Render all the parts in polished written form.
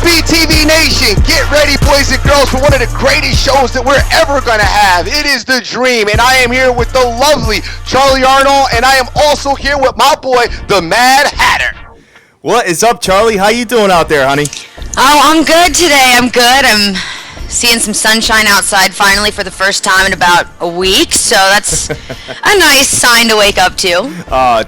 SBTV Nation, get ready, boys and girls, for one of the greatest shows that we're ever going to have. It is The Dream, and I am here with the lovely Charly Arnold, and I am also here with my boy, the Mad Hatter. What is up, Charly? How you doing out there, honey? Oh, I'm good today. I'm good. I'm seeing some sunshine outside finally for the first time in about a week, so that's a nice sign to wake up to.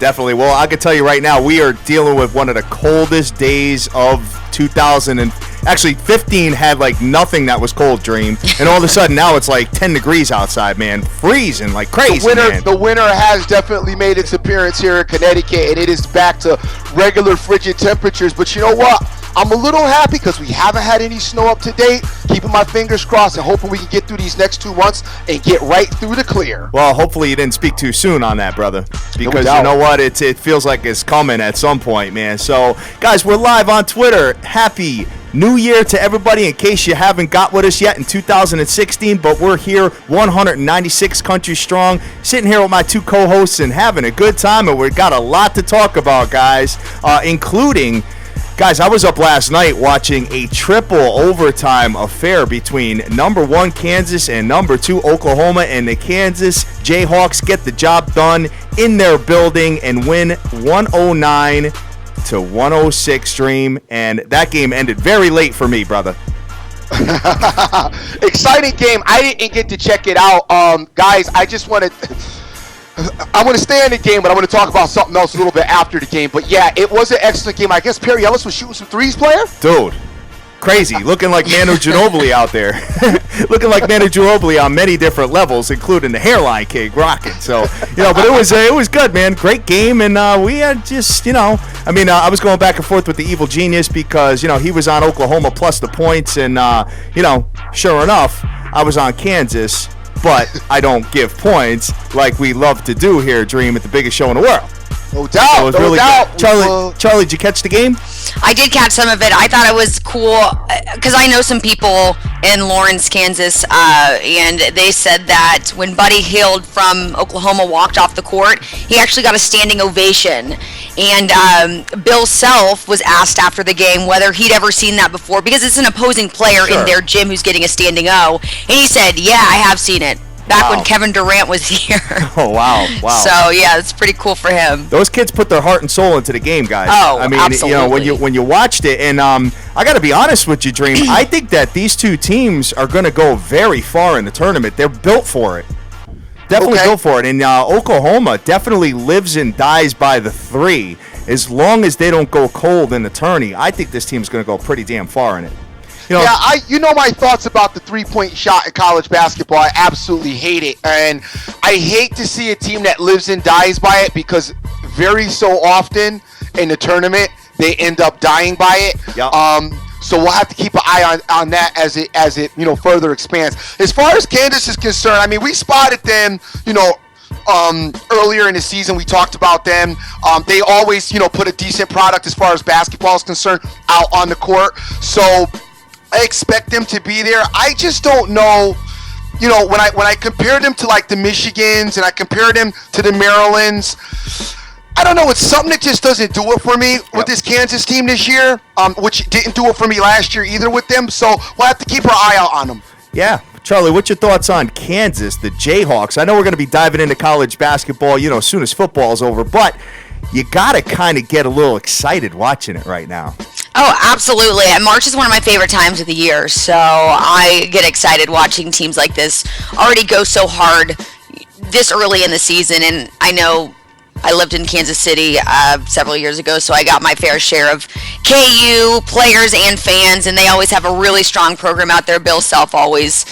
Definitely. Well, I can tell you right now, we are dealing with one of the coldest days of 2000 and actually 15 had like nothing that was cold, Dream, and all of a sudden now it's like 10 degrees outside, man, freezing like crazy. The winter has definitely made its appearance here in Connecticut, and it is back to regular frigid temperatures. But you know what? I'm a little happy because we haven't had any snow up to date. Keeping my fingers crossed and hoping we can get through these next 2 months and get right through the clear. Well, hopefully you didn't speak too soon on that, brother, because you know what? It feels like it's coming at some point, man. So, guys, we're live on Twitter. Happy New Year to everybody, in case you haven't got with us yet in 2016, but we're here 196 countries strong, sitting here with my two co-hosts and having a good time, and we've got a lot to talk about, guys, including... Guys, I was up last night watching a triple overtime affair between number 1 Kansas and number 2 Oklahoma, and the Kansas Jayhawks get the job done in their building and win 109-106, Dream, and that game ended very late for me, brother. Exciting game. I didn't get to check it out. Guys, I want to stay in the game, but I want to talk about something else a little bit after the game. But yeah, it was an excellent game. I guess Perry Ellis was shooting some threes, player? Dude, crazy. Looking like Manu Ginobili out there. Looking like Manu Ginobili on many different levels, including the hairline cake rocking. So, but it was good, man. Great game, and we had just, I was going back and forth with the evil genius because, he was on Oklahoma plus the points, and, sure enough, I was on Kansas. But I don't give points like we love to do here, Dream, at the biggest show in the world. No doubt, no doubt. Charly, did you catch the game? I did catch some of it. I thought it was cool because I know some people in Lawrence, Kansas, and they said that when Buddy Hield from Oklahoma walked off the court, he actually got a standing ovation. And Bill Self was asked after the game whether he'd ever seen that before, because it's an opposing player in their gym who's getting a standing O. And he said, yeah, I have seen it. Back when Kevin Durant was here. Oh, wow. So, yeah, it's pretty cool for him. Those kids put their heart and soul into the game, guys. Oh, I mean, absolutely. when you watched it, and I got to be honest with you, Dream, I think that these two teams are going to go very far in the tournament. They're built for it. Definitely built for it. And Oklahoma definitely lives and dies by the three. As long as they don't go cold in the tourney, I think this team's going to go pretty damn far in it. You know my thoughts about the three-point shot in college basketball. I absolutely hate it, and I hate to see a team that lives and dies by it, because very so often in the tournament they end up dying by it. Yep. So we'll have to keep an eye on that as it further expands. As far as Kansas is concerned, I mean, we spotted them, earlier in the season. We talked about them. They always, put a decent product as far as basketball is concerned out on the court. So I expect them to be there. I just don't know, when I compare them to like the Michigans and I compare them to the Marylands, I don't know. It's something that just doesn't do it for me with this Kansas team this year, which didn't do it for me last year either with them. So we'll have to keep our eye out on them. Yeah. Charly, what's your thoughts on Kansas, the Jayhawks? I know we're going to be diving into college basketball, as soon as football's over, but you got to kind of get a little excited watching it right now. Oh, absolutely. And March is one of my favorite times of the year, so I get excited watching teams like this already go so hard this early in the season. And I know I lived in Kansas City several years ago, so I got my fair share of KU players and fans, and they always have a really strong program out there. Bill Self always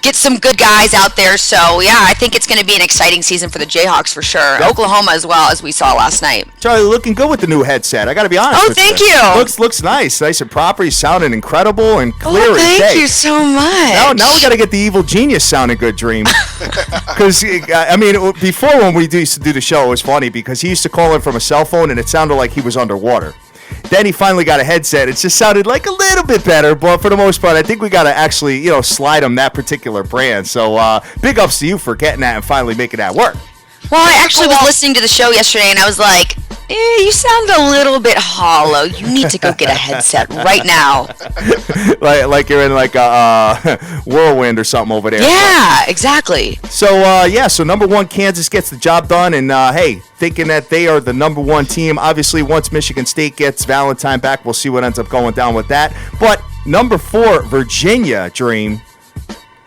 gets some good guys out there, so yeah, I think it's going to be an exciting season for the Jayhawks for sure. Yep. Oklahoma as well, as we saw last night. Charly, looking good with the new headset. I got to be honest. Oh, thank you. Looks nice and proper. You're sounding incredible and clear as day. Thank you so much. Now we got to get the evil genius sounding good, Dream. Because before when we used to do the show, it was funny because he used to call in from a cell phone and it sounded like he was underwater. Then he finally got a headset. It just sounded like a little bit better, but for the most part, I think we got to actually, slide him that particular brand. So big ups to you for getting that and finally making that work. Well, I actually was listening to the show yesterday, and I was like, You sound a little bit hollow. You need to go get a headset right now. like you're in like a whirlwind or something over there. Yeah, exactly. So number one, Kansas gets the job done, and hey, thinking that they are the number one team. Obviously, once Michigan State gets Valentine back, we'll see what ends up going down with that. But number 4, Virginia, Dream,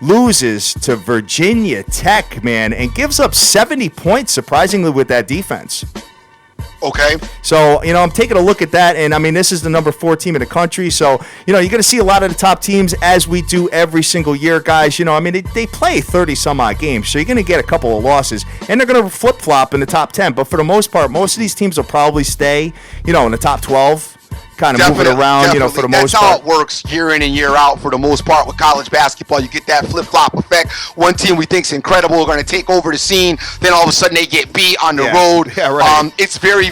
loses to Virginia Tech, man, and gives up 70 points, surprisingly, with that defense. Okay. So, I'm taking a look at that, and, this is the number 4 team in the country, so, you're going to see a lot of the top teams, as we do every single year, guys. They play 30-some-odd games, so you're going to get a couple of losses, and they're going to flip-flop in the top 10, but for the most part, most of these teams will probably stay, in the top 12. Kind of moving around, for the most part. That's how it works year in and year out for the most part with college basketball. You get that flip-flop effect. One team we think's incredible, we're going to take over the scene. Then all of a sudden they get beat on the road. Yeah, right. It's very,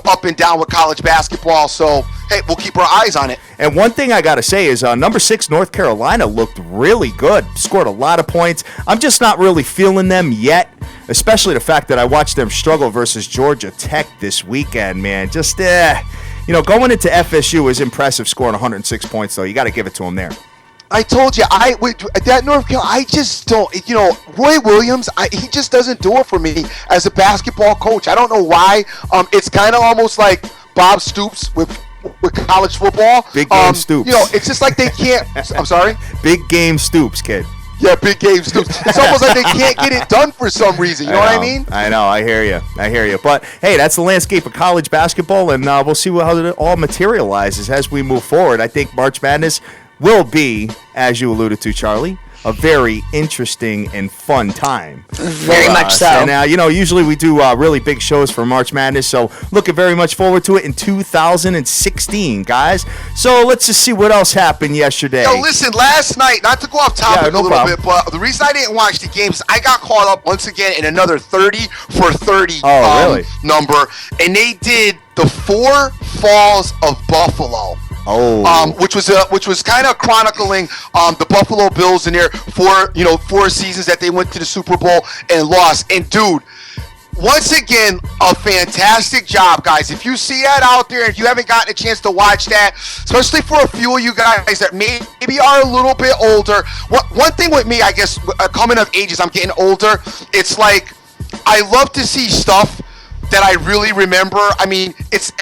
up and down with college basketball. So, hey, we'll keep our eyes on it. And one thing I got to say is number 6, North Carolina, looked really good. Scored a lot of points. I'm just not really feeling them yet, especially the fact that I watched them struggle versus Georgia Tech this weekend, man. Just, going into FSU is impressive, scoring 106 points, though. You got to give it to them there. I told you, that North Carolina, I just don't, Roy Williams, he just doesn't do it for me as a basketball coach. I don't know why. It's kind of almost like Bob Stoops with college football. Big game Stoops. It's just like they can't, I'm sorry? Big game Stoops, kid. Yeah, big game Stoops. It's almost like they can't get it done for some reason. You know what I mean? I know. I hear you. But, hey, that's the landscape of college basketball, and we'll see how it all materializes as we move forward. I think March Madness will be, as you alluded to, Charlie, a very interesting and fun time. Very much so. And, usually we do really big shows for March Madness, so looking very much forward to it in 2016, guys. So let's just see what else happened yesterday. Listen, last night, not to go off topic a little bit, but the reason I didn't watch the games, I got caught up once again in another 30 for 30 really? number, and they did the 4 Falls of Buffalo. Which was kind of chronicling the Buffalo Bills in their 4 seasons that they went to the Super Bowl and lost. And dude, once again, a fantastic job, guys. If you see that out there, if you haven't gotten a chance to watch that, especially for a few of you guys that maybe are a little bit older. One thing with me, I guess, coming of age as I'm getting older, it's like I love to see stuff that I really remember. I mean, it's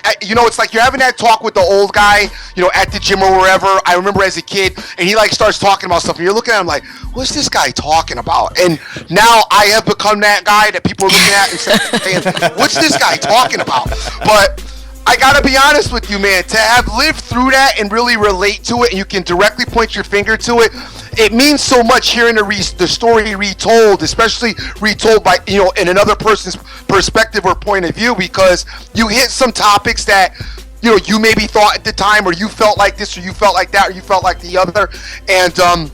like you're having that talk with the old guy, at the gym or wherever. I remember as a kid, and he starts talking about stuff, and you're looking at him like, what's this guy talking about? And now I have become that guy that people are looking at and saying, what's this guy talking about? But I gotta be honest with you, man, to have lived through that and really relate to it, and you can directly point your finger to it, it means so much hearing the story retold, especially retold by, in another person's perspective or point of view, because you hit some topics that, you maybe thought at the time, or you felt like this, or you felt like that, or you felt like the other. And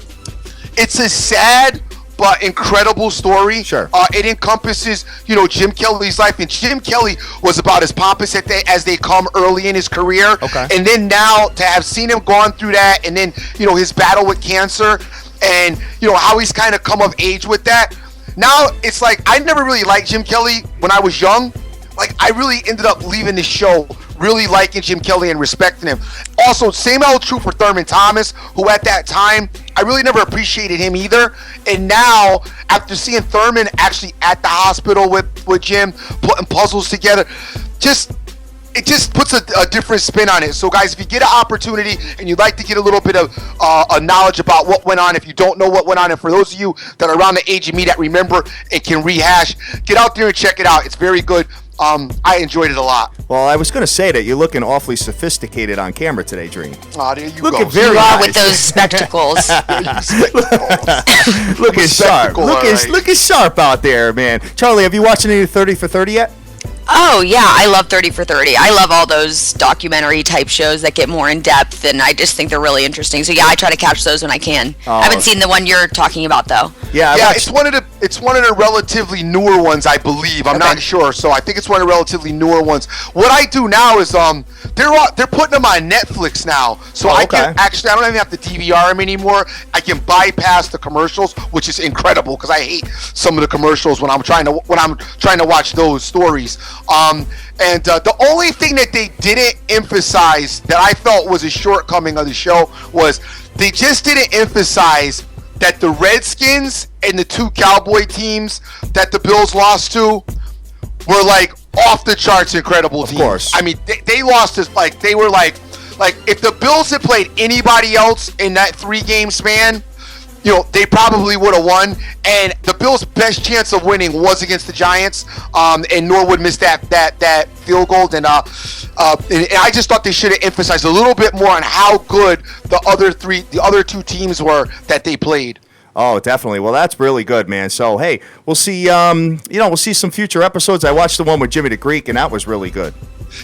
it's a sad but incredible story. Sure. It encompasses, Jim Kelly's life, and Jim Kelly was about as pompous as they come early in his career. Okay. And then now to have seen him gone through that, and then his battle with cancer, and how he's kind of come of age with that. Now it's like I never really liked Jim Kelly when I was young. Like I really ended up leaving the show really liking Jim Kelly and respecting him. Also, same old true for Thurman Thomas, who at that time, I really never appreciated him either. And now, after seeing Thurman actually at the hospital with Jim, putting puzzles together, it just puts a different spin on it. So, guys, if you get an opportunity and you'd like to get a little bit of knowledge about what went on, if you don't know what went on, and for those of you that are around the age of me that remember and can rehash, get out there and check it out. It's very good. I enjoyed it a lot. Well, I was going to say that you're looking awfully sophisticated on camera today, Dream. Oh, there you looking go. Very you are nice. with those spectacles. Looking sharp. Looking sharp out there, man. Charlie, have you watched any 30 for 30 yet? Oh, yeah, I love 30 for 30. I love all those documentary type shows that get more in depth, and I just think they're really interesting. So, yeah, I try to catch those when I can. I haven't seen the one you're talking about, though. Yeah, it's one of the relatively newer ones, I believe. I'm not sure, so I think it's one of the relatively newer ones. What I do now is they're putting them on Netflix now, so I can actually, I don't even have to DVR them anymore. I can bypass the commercials, which is incredible because I hate some of the commercials when I'm trying to watch those stories. And the only thing that they didn't emphasize that I felt was a shortcoming of the show was they just didn't emphasize that the Redskins and the two Cowboy teams that the Bills lost to were like off the charts incredible teams. Of course. I mean, they lost us like they were like if the Bills had played anybody else in that 3-game span, you know, they probably would have won. And the Bills' best chance of winning was against the Giants. And Norwood missed that field goal. And I just thought they should have emphasized a little bit more on how good the other two teams were that they played. Oh, definitely. Well, that's really good, man. So, hey, we'll see. We'll see some future episodes. I watched the one with Jimmy the Greek, and that was really good.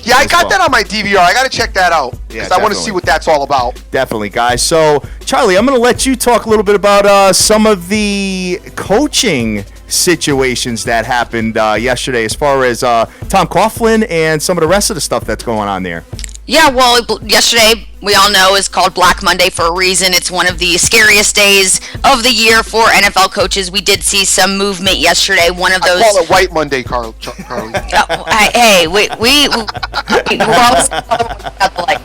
Yeah, I got that on my DVR. I got to check that out because I want to see what that's all about. Definitely, guys. So, Charlie, I'm going to let you talk a little bit about some of the coaching situations that happened yesterday as far as Tom Coughlin and some of the rest of the stuff that's going on there. Yeah, well, yesterday, we all know, is called Black Monday for a reason. It's one of the scariest days of the year for NFL coaches. We did see some movement yesterday. One of those. I call it White Monday, Charlie. Hey, we're always about the light.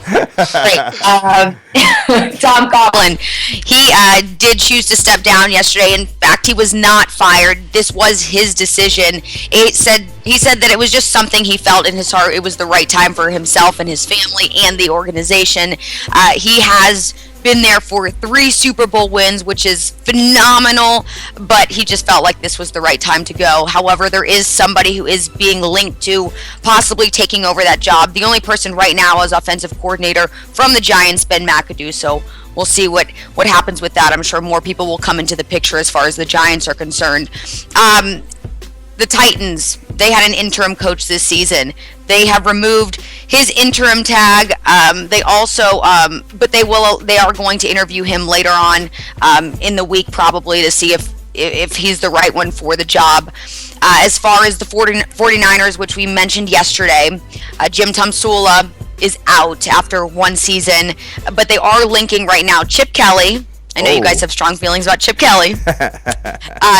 Tom Coughlin, he did choose to step down yesterday. In fact, he was not fired. This was his decision. He said that it was just something he felt in his heart. It was the right time for himself and his family and the organization. He has been there for 3 Super Bowl wins, which is phenomenal, but he just felt like this was the right time to go. However, there is somebody who is being linked to possibly taking over that job. The only person right now is offensive coordinator from the Giants, Ben McAdoo, so we'll see what happens with that. I'm sure more people will come into the picture as far as the Giants are concerned. The Titans, they had an interim coach this season. They have removed his interim tag. They also, but they are going to interview him later on in the week probably to see if he's the right one for the job. As far as the 49ers, which we mentioned yesterday, Jim Tomsula is out after 1 season, but they are linking right now Chip Kelly. I know you guys have strong feelings about Chip Kelly.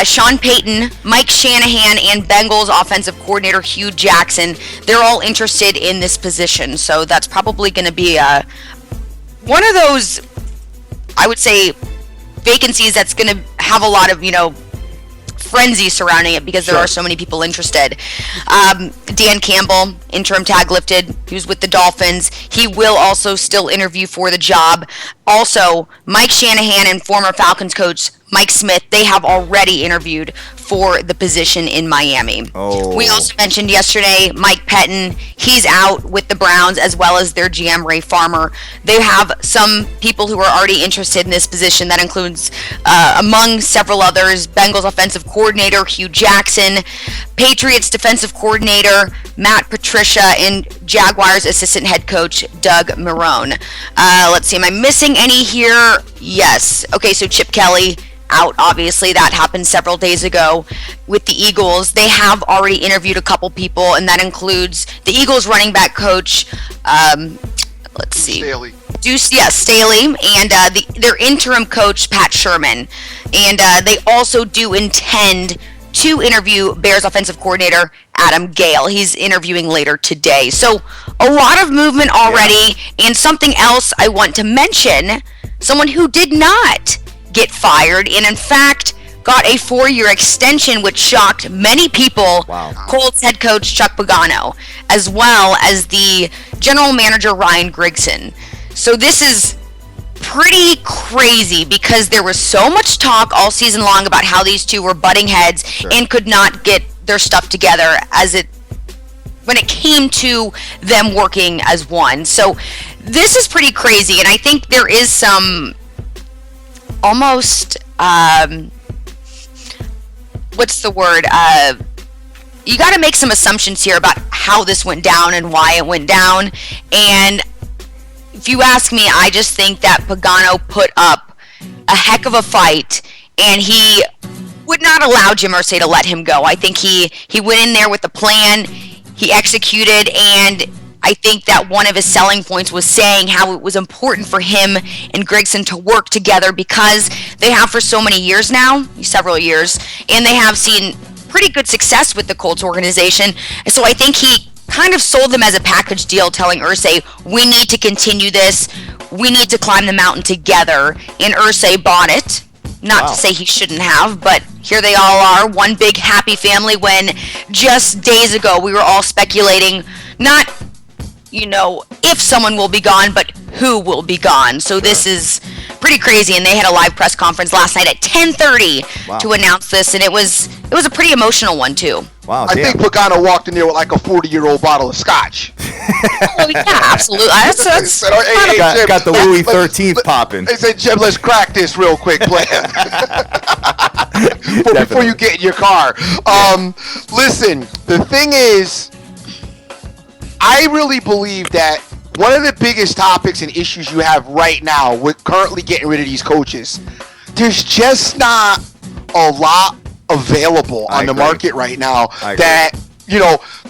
Sean Payton, Mike Shanahan, and Bengals offensive coordinator Hugh Jackson. They're all interested in this position. So that's probably going to be one of those, I would say, vacancies that's going to have a lot of, frenzy surrounding it because there are so many people interested. Dan Campbell, interim tag lifted. He was with the Dolphins. He will also still interview for the job. Also, Mike Shanahan and former Falcons coach Mike Smith, they have already interviewed for the position in Miami. We also mentioned yesterday Mike Pettin. He's out with the Browns as well as their GM Ray Farmer. They have some people who are already interested in this position. That includes, among several others, Bengals offensive coordinator Hugh Jackson, Patriots defensive coordinator Matt Patricia, and Jaguars assistant head coach Doug Marrone. Let's see, am I missing any here? Yes. Okay, so Chip Kelly out, obviously. That happened several days ago with the Eagles. They have already interviewed a couple people, and that includes the Eagles running back coach, let's see. Staley, and their interim coach, Pat Sherman. And they also do intend to interview Bears offensive coordinator Adam Gale. He's interviewing later today. So a lot of movement already. And something else I want to mention, someone who did not get fired and in fact got a 4-year extension, which shocked many people. Wow. Colts head coach Chuck Pagano, as well as the general manager Ryan Grigson. So this is pretty crazy because there was so much talk all season long about how these two were butting heads and could not get their stuff together when it came to them working as one. So this is pretty crazy, and I think there is some almost what's the word? You got to make some assumptions here about how this went down and why it went down. And if you ask me, I just think that Pagano put up a heck of a fight, and he would not allow Jim Irsay to let him go. I think he went in there with a plan, he executed, and I think that one of his selling points was saying how it was important for him and Grigson to work together because they have for so many years now, several years, and they have seen pretty good success with the Colts organization. And so I think he kind of sold them as a package deal, telling Irsay, we need to continue this. We need to climb the mountain together. And Irsay bought it. Not to say he shouldn't have, but here they all are, one big happy family, when just days ago we were all speculating, not, if someone will be gone, but who will be gone. So this is pretty crazy, and they had a live press conference last night at 10:30 to announce this, and it was a pretty emotional one too. Wow, I think Pagano walked in there with like a 40-year-old bottle of scotch. Oh yeah, absolutely. That's got the Louis 13th popping. They said, Jim, let's crack this real quick, plan. Before you get in your car. Listen, the thing is, I really believe that one of the biggest topics and issues you have right now with currently getting rid of these coaches, there's just not a lot available on the market right now that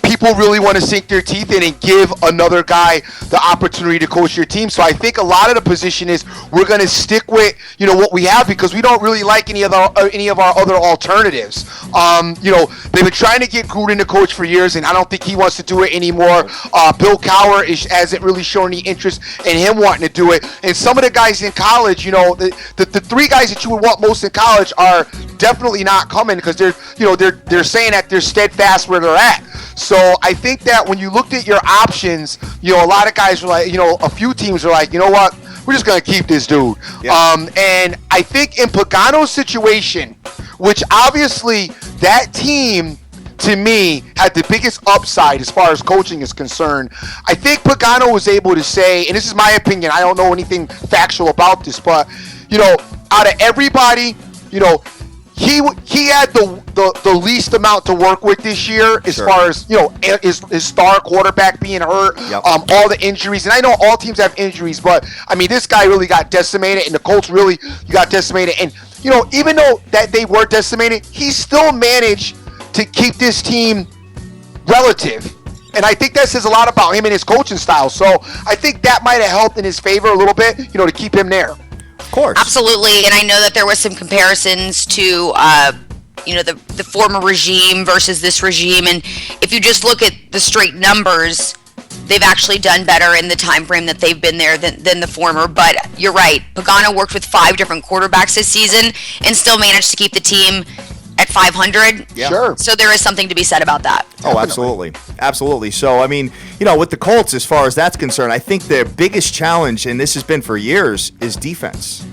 people really want to sink their teeth in and give another guy the opportunity to coach your team. So I think a lot of the position is we're going to stick with what we have, because we don't really like any of our other alternatives. They've been trying to get Gruden to coach for years, and I don't think he wants to do it anymore. Bill Cowher hasn't really shown any interest in him wanting to do it. And some of the guys in college, the three guys that you would want most in college are definitely not coming, because they're saying that they're steadfast where they're at. So I think that when you looked at your options, a lot of guys were like, a few teams are like, you know what, we're just going to keep this dude. Yeah. And I think in Pagano's situation, which obviously that team, to me, had the biggest upside as far as coaching is concerned. I think Pagano was able to say, and this is my opinion, I don't know anything factual about this, but, out of everybody, he had the least amount to work with this year as far as his star quarterback being hurt, all the injuries, and I know all teams have injuries, but I mean this guy really got decimated, and the Colts really got decimated, and even though that they were decimated, he still managed to keep this team relative. And I think that says a lot about him and his coaching style. So I think that might have helped in his favor a little bit, to keep him there. Of course. Absolutely. And I know that there was some comparisons to, the former regime versus this regime. And if you just look at the straight numbers, they've actually done better in the time frame that they've been there than the former. But you're right. Pagano worked with 5 different quarterbacks this season and still managed to keep the team at 500. Yeah. Sure. So there is something to be said about that. Oh, absolutely. Absolutely. So, I mean, with the Colts, as far as that's concerned, I think their biggest challenge, and this has been for years, is defense.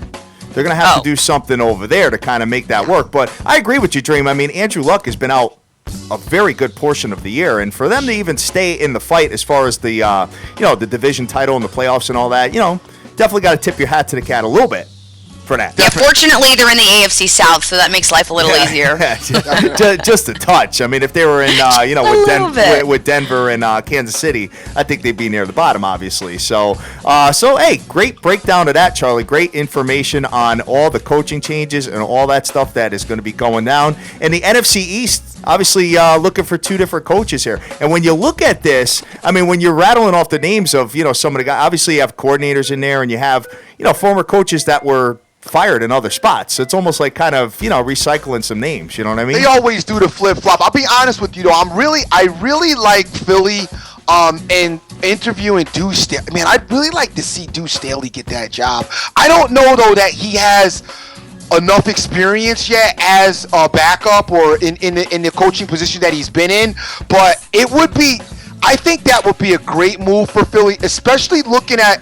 They're going to have to do something over there to kind of make that work. But I agree with you, Dream. I mean, Andrew Luck has been out a very good portion of the year, and for them to even stay in the fight as far as the, the division title and the playoffs and all that, definitely got to tip your hat to the cat a little bit for that. Yeah, fortunately, they're in the AFC South, so that makes life a little easier. Just a touch. I mean, if they were in, with Denver and Kansas City, I think they'd be near the bottom, obviously. So hey, great breakdown of that, Charlie. Great information on all the coaching changes and all that stuff that is going to be going down. And the NFC East, obviously looking for 2 different coaches here. And when you look at this, I mean, when you're rattling off the names of, some of the guys, obviously you have coordinators in there and you have, former coaches that were fired in other spots. So it's almost like kind of, recycling some names, you know what I mean? They always do the flip-flop. I'll be honest with you, though. I really like Philly and interviewing Deuce Staley. Man, I'd really like to see Deuce Staley get that job. I don't know, though, that he has enough experience yet as a backup or in the coaching position that he's been in, but I think that would be a great move for Philly, especially looking at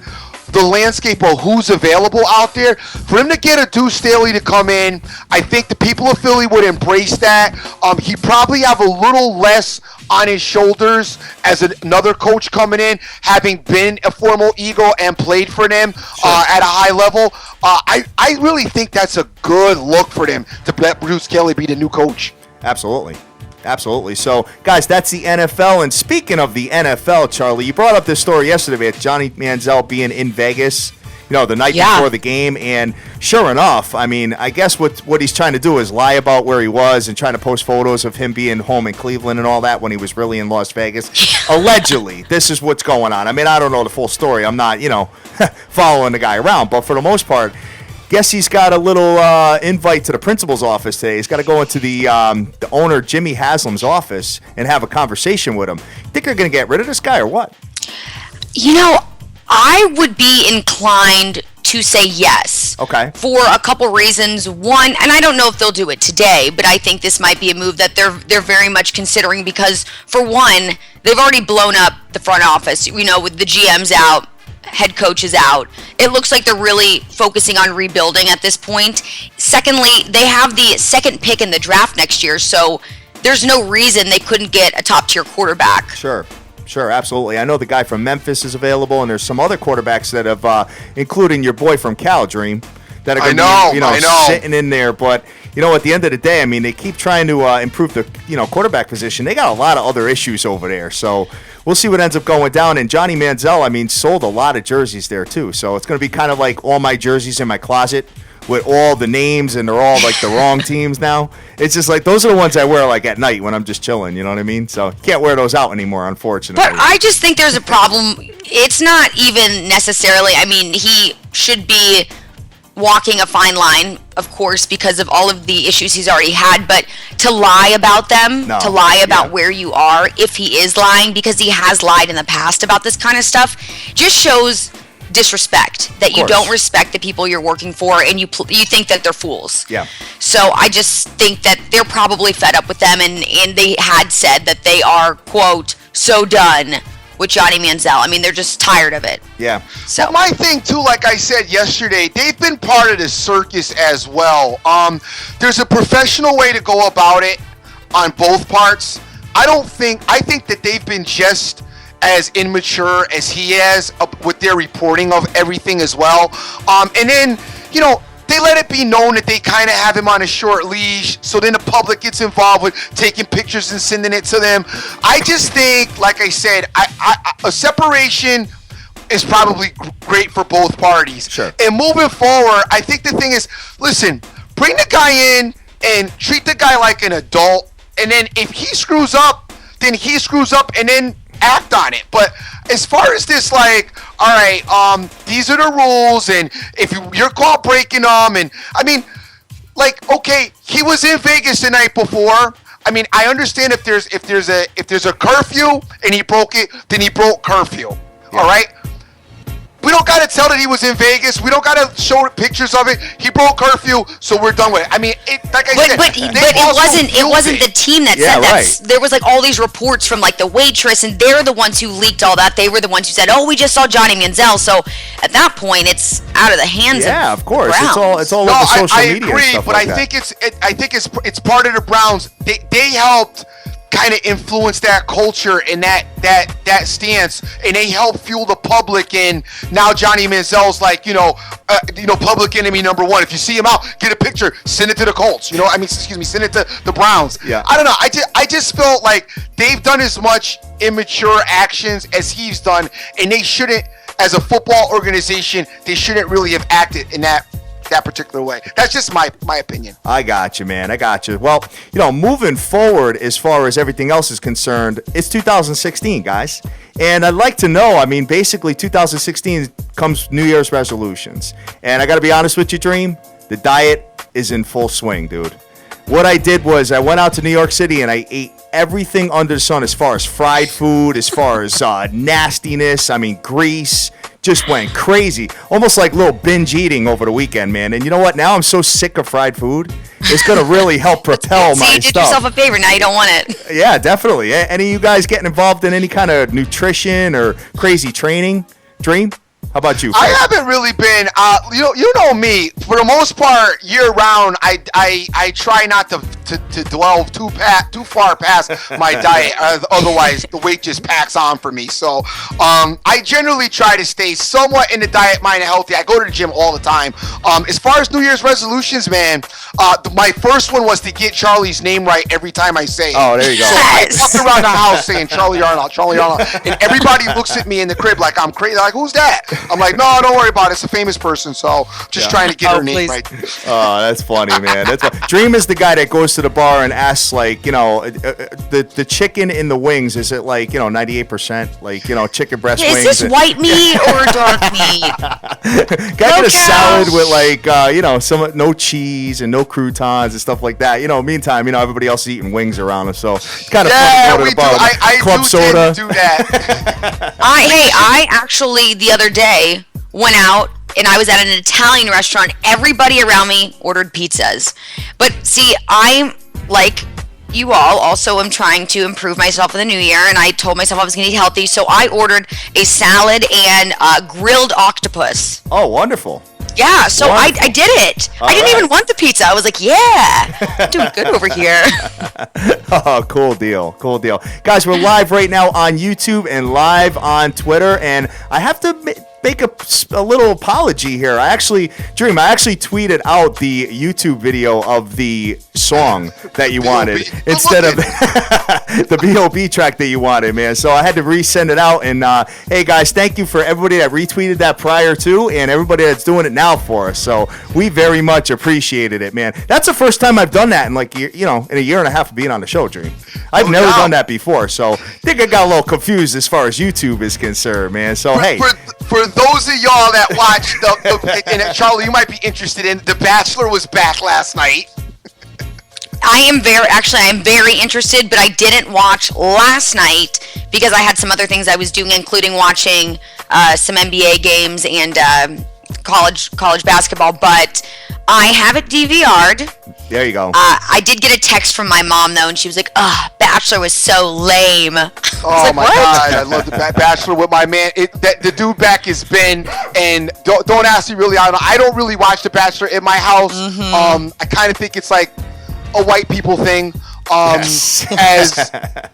the landscape of who's available out there. For him to get a Deuce Staley to come in, I think the people of Philly would embrace that. He probably have a little less on his shoulders as another coach coming in, having been a former Eagle and played for them at a high level. I really think that's a good look for them to let Bruce Kelly be the new coach. Absolutely. Absolutely. So, guys, that's the NFL. And speaking of the NFL, Charlie, you brought up this story yesterday about Johnny Manziel being in Vegas, the night before the game. And sure enough, I mean, I guess what he's trying to do is lie about where he was and trying to post photos of him being home in Cleveland and all that when he was really in Las Vegas. Allegedly, this is what's going on. I mean, I don't know the full story. I'm not, following the guy around. But for the most part, guess he's got a little invite to the principal's office today. He's got to go into the owner, Jimmy Haslam's office, and have a conversation with him. Think they're going to get rid of this guy or what? I would be inclined to say yes. Okay. For a couple reasons. One, and I don't know if they'll do it today, but I think this might be a move that they're very much considering because, for one, they've already blown up the front office. With the GMs out, head coach is out. It looks like they're really focusing on rebuilding at this point. Secondly, they have the second pick in the draft next year, so there's no reason they couldn't get a top-tier quarterback. Sure, absolutely. I know the guy from Memphis is available, and there's some other quarterbacks that have, including your boy from Cal, Dream, that are going to be sitting in there. But, at the end of the day, I mean, they keep trying to improve the, quarterback position. They got a lot of other issues over there. So we'll see what ends up going down. And Johnny Manziel, I mean, sold a lot of jerseys there, too. So it's going to be kind of like all my jerseys in my closet with all the names, and they're all like the wrong teams now. It's just like those are the ones I wear like at night when I'm just chilling, you know what I mean? So you can't wear those out anymore, unfortunately. But I just think there's a problem. It's not even necessarily, I mean, he should be walking a fine line, of course, because of all of the issues he's already had, but to lie about them, where you are, if he is lying, because he has lied in the past about this kind of stuff, just shows disrespect, that you don't respect the people you're working for, and you think that they're fools. Yeah. So I just think that they're probably fed up with them, and they had said that they are, quote, so done with Johnny Manziel. I mean, they're just tired of it. Yeah. So my thing too, like I said yesterday, they've been part of the circus as well. There's a professional way to go about it on both parts. I think that they've been just as immature as he has with their reporting of everything as well. And then, they let it be known that they kind of have him on a short leash, so then the public gets involved with taking pictures and sending it to them. I just think, like I said, a separation is probably great for both parties. Sure. And moving forward, I think the thing is, listen, bring the guy in and treat the guy like an adult, and then if he screws up, then he screws up, and then act on it. But as far as this, like, all right, these are the rules, and if you're caught breaking them, and I mean, like, okay, he was in Vegas the night before. I mean, I understand if there's a curfew and he broke it, then he broke curfew. Yeah. All right. We don't got to tell that he was in Vegas. We don't got to show pictures of it. He broke curfew, so we're done with it. I mean, like I said, but it wasn't the team that said that. Right. There was like all these reports from like the waitress, and they're the ones who leaked all that. They were the ones who said, "Oh, we just saw Johnny Manziel." So at that point, it's out of the hands. Yeah, of course. Browns. It's all over social media. I agree, but I think it's part of the Browns. They helped kind of influence that culture and that stance, and they help fuel the public. And now Johnny Manziel's like, public enemy number one. If you see him out, get a picture, send it to the Colts. Send it to the Browns. Yeah. I don't know. I just felt like they've done as much immature actions as he's done, and they shouldn't, as a football organization, they shouldn't really have acted in that particular way. That's just my opinion. I got you, man. I got you. Well, moving forward as far as everything else is concerned, it's 2016, guys. And I'd like to know, I mean, basically 2016 comes New Year's resolutions. And I got to be honest with you, Dream, the diet is in full swing, dude. What I did was I went out to New York City and I ate everything under the sun as far as fried food, as far as nastiness, I mean, grease. Just went crazy, almost like little binge eating over the weekend, man. And you know what? Now I'm so sick of fried food. It's going to really help propel my stuff. So you did yourself a favor. Now you don't want it. Yeah, definitely. Any of you guys getting involved in any kind of nutrition or crazy training? Dream? How about you? I haven't really been, you know me, for the most part, year round, I try not to dwell too far past my diet, otherwise the weight just packs on for me. So I generally try to stay somewhat in the diet, mind, and healthy. I go to the gym all the time. As far as New Year's resolutions, man, my first one was to get Charlie's name right every time I say it. Oh, there you go. So I walk around the house saying Charly Arnold, and everybody looks at me in the crib like I'm crazy. Like, who's that? I'm like, no, don't worry about it. It's a famous person, so just trying to get her name right. Oh, that's funny, man. Dream is the guy that goes goes to the bar and asks, like, the chicken in the wings, is it like, 98%, like, chicken breast wings? Is this white meat or dark meat? Gotta get a salad with, like, no cheese and no croutons and stuff like that. Meantime, everybody else is eating wings around us, so it's kind of fun to go to the bar. I club do soda. tend to do that. I actually the other day went out and I was at an Italian restaurant. Everybody around me ordered pizzas. But see, I'm like you all also am trying to improve myself for the new year, and I told myself I was going to eat healthy, so I ordered a salad and grilled octopus. Oh, wonderful. Yeah, so I did it. I didn't even want the pizza. I was like, yeah, doing good over here. Oh, cool deal. Guys, we're live right now on YouTube and live on Twitter, and I have to make a little apology here. I actually tweeted out the YouTube video of the song that you wanted instead of the B.O.B. track that you wanted, man. So I had to resend it out. And hey, guys, thank you for everybody that retweeted that prior to, and everybody that's doing it now for us. So we very much appreciated it, man. That's the first time I've done that in in a year and a half of being on the show, Dream. I've never done that before, so I think I got a little confused as far as YouTube is concerned, man. So hey. For those of y'all that watch, and Charlie, you might be interested in, The Bachelor was back last night. I am very interested, but I didn't watch last night because I had some other things I was doing, including watching some NBA games and college basketball. But I have it DVR'd. There you go. I did get a text from my mom though, and she was like, Bachelor was so lame. Oh my God, I love The Bachelor with my man. The dude back is Ben, and don't ask me really. I don't really watch The Bachelor in my house. Mm-hmm. I kind of think it's like a white people thing. Yes.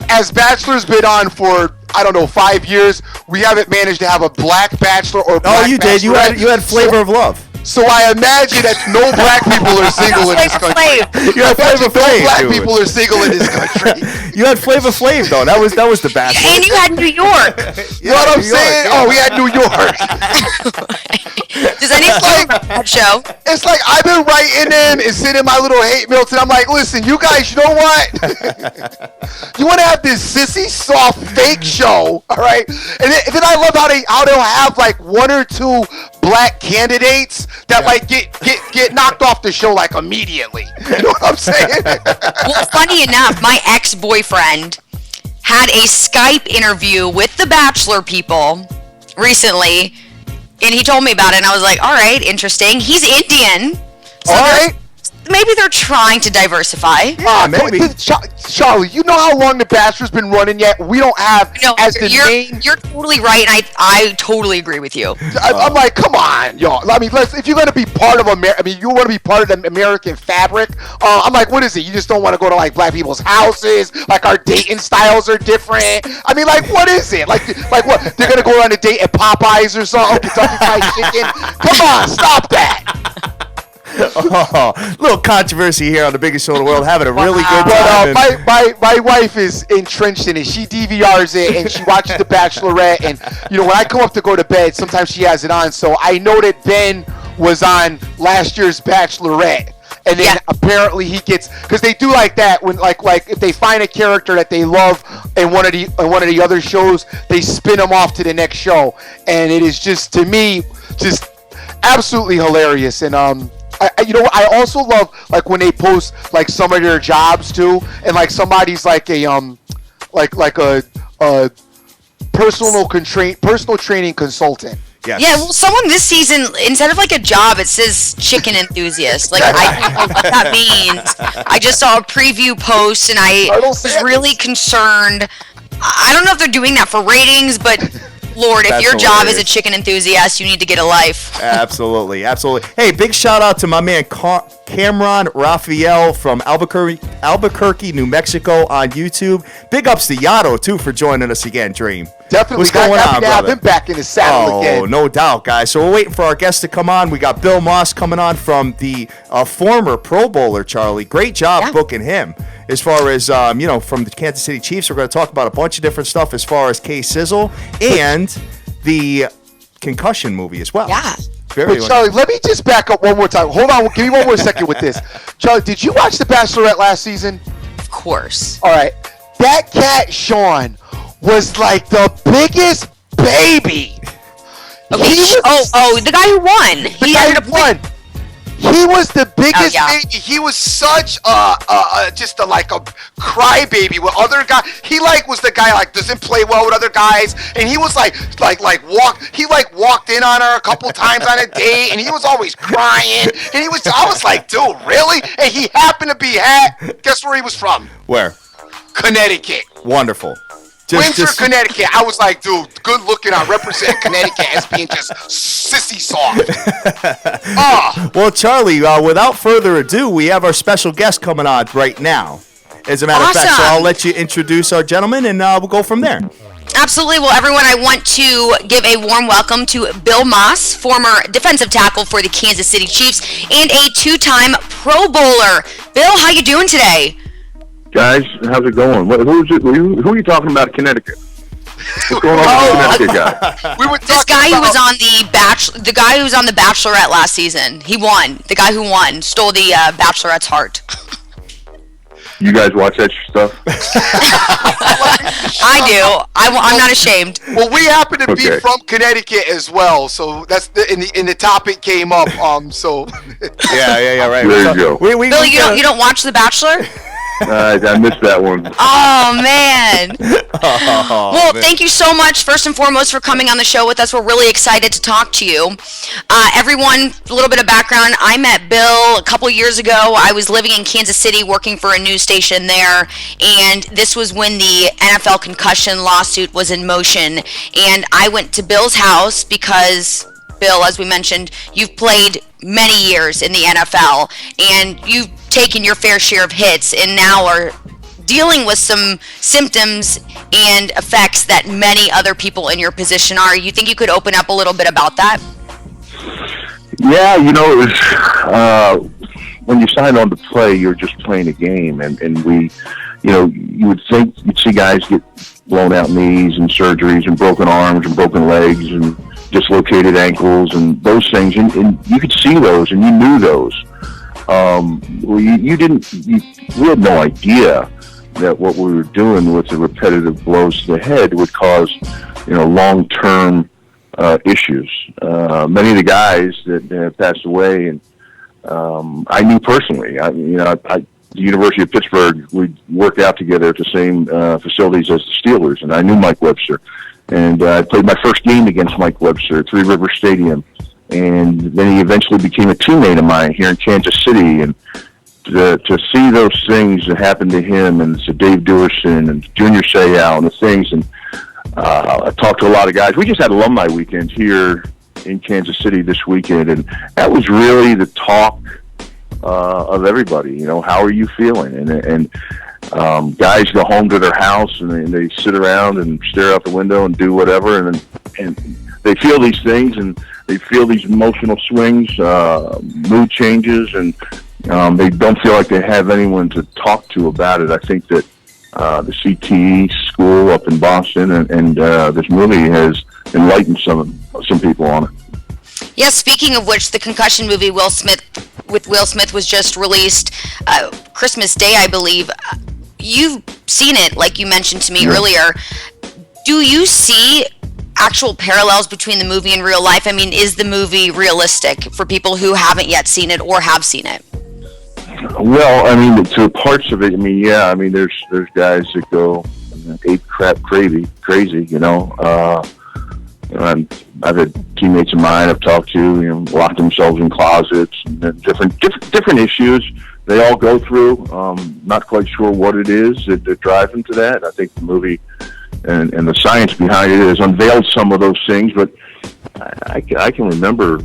as Bachelor's been on for 5 years, we haven't managed to have a black Bachelor or black. Oh, you did. You had Flavor of Love. So I imagine that no black people are single in this country. You had Flavor Flav. No black people are single in this country. You had Flavor Flav though. That was The Bachelor. And you had New York. You know what I'm saying? Yeah. Oh, we had New York. Does anyone remember that show? It's like I've been writing them and sending my little hate mails, and I'm like, listen, you guys, you know what? You want to have this sissy, soft, fake show, all right? And then I love how they'll have like one or two black candidates that like get knocked off the show like immediately. You know what I'm saying? Well, funny enough, my ex-boyfriend had a Skype interview with the Bachelor people recently, and he told me about it, and I was like, all right, interesting. He's Indian. So all right. Maybe they're trying to diversify. Yeah, maybe. Charlie, you know how long The Bachelor's been running yet? We don't have You're totally right, and I totally agree with you. I'm like, come on, y'all. I mean, if you're gonna be part of you want to be part of the American fabric. I'm like, what is it? You just don't want to go to like black people's houses? Like our dating styles are different. I mean, like, what is it? Like what? They're gonna go on a date at Popeyes or something? Kentucky Fried Chicken? Come on, stop that. Little controversy here on the biggest show in the world, having a really good time. But my wife is entrenched in it. She DVRs it and she watches The Bachelorette. And when I come up to go to bed, sometimes she has it on. So I know that Ben was on last year's Bachelorette. And then apparently he gets, because they do like that when like if they find a character that they love in one of the other shows, they spin them off to the next show, and it is just, to me, just absolutely hilarious. And I also love like when they post like some of their jobs too, and like somebody's like a personal training consultant. Yes. Yeah, well, someone this season, instead of like a job, it says chicken enthusiast. Like, I don't know what that means. I just saw a preview post, and I was really concerned. I don't know if they're doing that for ratings, but Lord, if your job is a chicken enthusiast, you need to get a life. Absolutely. Hey, big shout out to my man Cameron Raphael from Albuquerque, New Mexico on YouTube. Big ups to Yato, too, for joining us again, Dream. Definitely. What's going on, happy to have brother? him back in the saddle again. Oh, no doubt, guys. So we're waiting for our guests to come on. We got Bill Moss coming on from the former Pro Bowler, Charlie. Great job booking him. As far as, from the Kansas City Chiefs, we're going to talk about a bunch of different stuff as far as K-Sizzle and the concussion movie as well. Yeah. very. But Charly, let me just back up one more time. Hold on, give me one more second with this. Charly, did you watch The Bachelorette last season? Of course. All right, that cat Sean was like the biggest baby. Okay. The guy who won. The guy who won. He was the biggest baby. He was such just a crybaby with other guys. He was the guy doesn't play well with other guys, and he was walked in on her a couple times on a date, and he was always crying. And I was like, dude, really? And he happened to be guess where he was from? Where? Connecticut. Wonderful. Windsor, Connecticut. I was like, dude, good looking. I represent Connecticut as being just sissy soft. Well, Charly, without further ado, we have our special guest coming on right now. As a matter of fact, so I'll let you introduce our gentleman, and we'll go from there. Absolutely. Well, everyone, I want to give a warm welcome to Bill Moss, former defensive tackle for the Kansas City Chiefs and a two-time Pro Bowler. Bill, how you doing today? Guys, how's it going? Who are you talking about, Connecticut? What's going on with the Connecticut guy? This guy who was on the guy who was on the Bachelorette last season. He won. The guy who won stole the Bachelorette's heart. You guys watch that stuff? I do. I'm not ashamed. Well, we happen to be from Connecticut as well, so that's the topic came up. So yeah, right. There you go. Bill, you don't watch The Bachelor? I missed that one. Oh, man. Well, thank you so much, first and foremost, for coming on the show with us. We're really excited to talk to you. Everyone, a little bit of background. I met Bill a couple years ago. I was living in Kansas City working for a news station there, and this was when the NFL concussion lawsuit was in motion. And I went to Bill's house because, Bill, as we mentioned, you've played many years in the NFL, and you've taken your fair share of hits and now are dealing with some symptoms and effects that many other people in your position are. You think you could open up a little bit about that? Yeah, it was when you sign on to play, you're just playing a game, and we, you would think you'd see guys get blown out knees and surgeries and broken arms and broken legs and dislocated ankles and those things, and you could see those and you knew those. We had no idea that what we were doing with the repetitive blows to the head would cause, long-term issues. Many of the guys that have passed away, and I knew personally. The University of Pittsburgh, we worked out together at the same facilities as the Steelers, and I knew Mike Webster. And I played my first game against Mike Webster at Three River Stadium. And then he eventually became a teammate of mine here in Kansas City. And to see those things that happened to him, and to Dave Dewerson and Junior Seau and the things, and I talked to a lot of guys. We just had alumni weekend here in Kansas City this weekend, and that was really the talk of everybody. How are you feeling? And guys go home to their house and they sit around and stare out the window and do whatever, and they feel these things, and they feel these emotional swings, mood changes, and they don't feel like they have anyone to talk to about it. I think that the CTE school up in Boston and this movie has enlightened some people on it. Yes, speaking of which, the concussion movie Will Smith was just released Christmas Day, I believe. You've seen it, like you mentioned to me earlier. Do you see actual parallels between the movie and real life? I mean, is the movie realistic for people who haven't yet seen it or have seen it? Well, I mean, to parts of it, there's guys that go ape crap crazy, I've had teammates of mine I've talked to, lock themselves in closets, and different issues they all go through. Not quite sure what it is that drives them to that. I think the movie and the science behind it has unveiled some of those things, but I can remember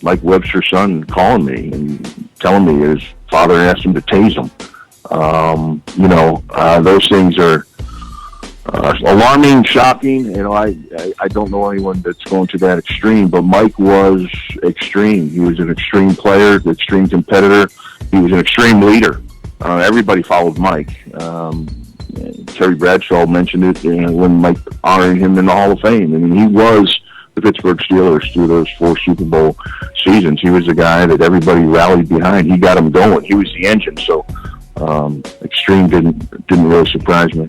Mike Webster's son calling me and telling me his father asked him to tase him. Those things are alarming, shocking. I don't know anyone that's going to that extreme, but Mike was extreme. He was an extreme player, extreme competitor. He was an extreme leader. Everybody followed Mike. Terry Bradshaw mentioned it when Mike honoring him in the Hall of Fame. I mean, he was the Pittsburgh Steelers through those 4 Super Bowl seasons. He was the guy that everybody rallied behind. He got them going. He was the engine. So extreme didn't really surprise me.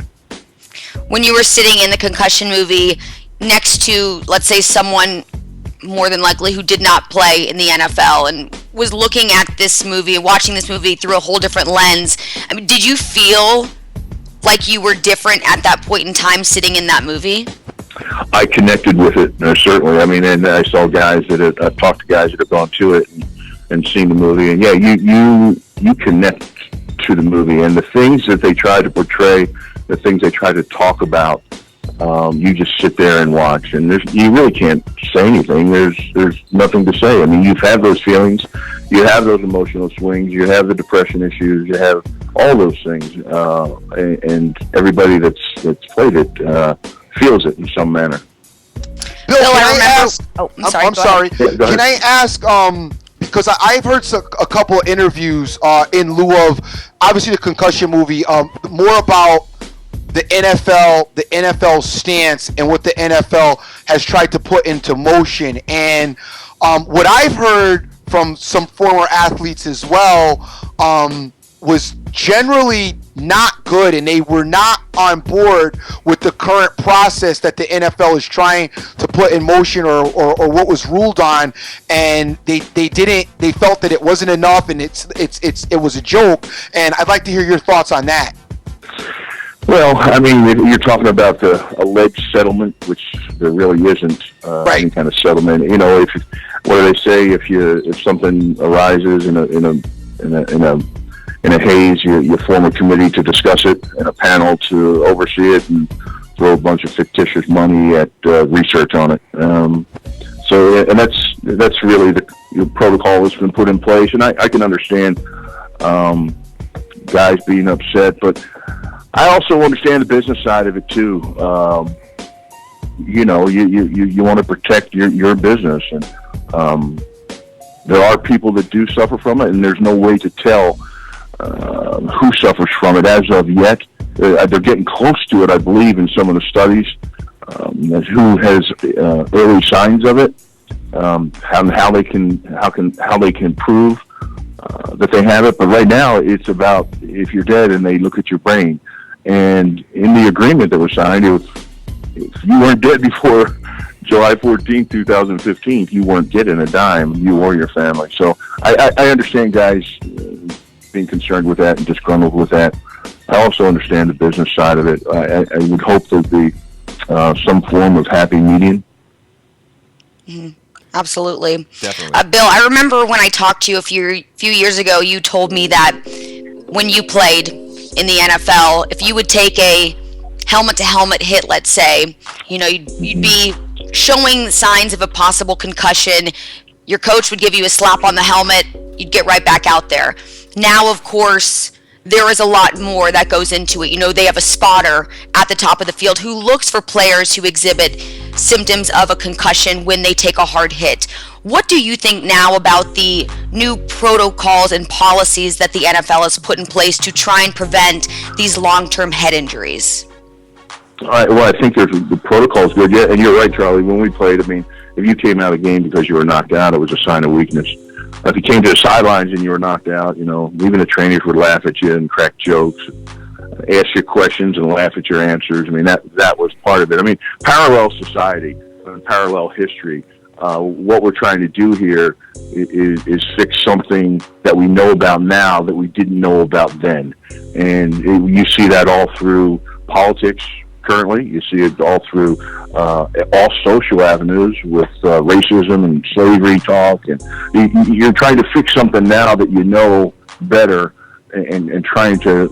When you were sitting in the concussion movie next to, let's say, someone more than likely who did not play in the NFL and was looking at this movie, watching this movie through a whole different lens, I mean, did you feel like you were different at that point in time sitting in that movie? I connected with it, certainly. I mean, and I saw guys I've talked to guys that have gone to it and seen the movie, and yeah, you connect to the movie, and the things that they try to portray, the things they try to talk about, you just sit there and watch, and you really can't say anything. There's nothing to say. I mean, you've had those feelings, you have those emotional swings, you have the depression issues, you have all those things, and everybody that's played it feels it in some manner. Bill, can I ask? Oh, I'm sorry. Yeah, go ahead. Can I ask? Because I've heard a couple of interviews in lieu of obviously the concussion movie, more about the NFL stance and what the NFL has tried to put into motion. And what I've heard from some former athletes as well was generally not good, and they were not on board with the current process that the NFL is trying to put in motion or what was ruled on, and they felt that it wasn't enough, and it was a joke. And I'd like to hear your thoughts on that. Well, I mean, if you're talking about the alleged settlement, which there really isn't Right. any kind of settlement. You know, what do they say? If something arises in a haze, you form a committee to discuss it and a panel to oversee it and throw a bunch of fictitious money at research on it. So, and that's really the protocol that's been put in place, and I can understand guys being upset, but I also understand the business side of it too. You know, you want to protect your business, and there are people that do suffer from it, and there's no way to tell who suffers from it as of yet. They're getting close to it, I believe, in some of the studies. Who has early signs of it, how they can prove that they have it. But right now, it's about if you're dead and they look at your brain. And in the agreement that was signed, if you weren't dead before July 14, 2015, you weren't getting a dime, you or your family. So I understand guys being concerned with that and disgruntled with that. I also understand the business side of it. I would hope there'd be some form of happy medium. Mm-hmm. Absolutely. Definitely. Bill, I remember when I talked to you a few years ago, you told me that when you played in the NFL, if you would take a helmet-to-helmet hit, let's say, you know, you'd be showing signs of a possible concussion. Your coach would give you a slap on the helmet. You'd get right back out there. Now, of course, there is a lot more that goes into it. You know, they have a spotter at the top of the field who looks for players who exhibit symptoms of a concussion when they take a hard hit. What do you think now about the new protocols and policies that the NFL has put in place to try and prevent these long-term head injuries? Well, I think the protocol's good. Yeah, and you're right, Charlie. When we played, I mean, if you came out of the game because you were knocked out, it was a sign of weakness. If you came to the sidelines and you were knocked out, you know, even the trainers would laugh at you and crack jokes, ask you questions and laugh at your answers. I mean, that was part of it. I mean, parallel society and parallel history. What we're trying to do here is fix something that we know about now that we didn't know about then. And you see that all through politics currently. You see it all through all social avenues with racism and slavery talk. And you're trying to fix something now that you know better and trying to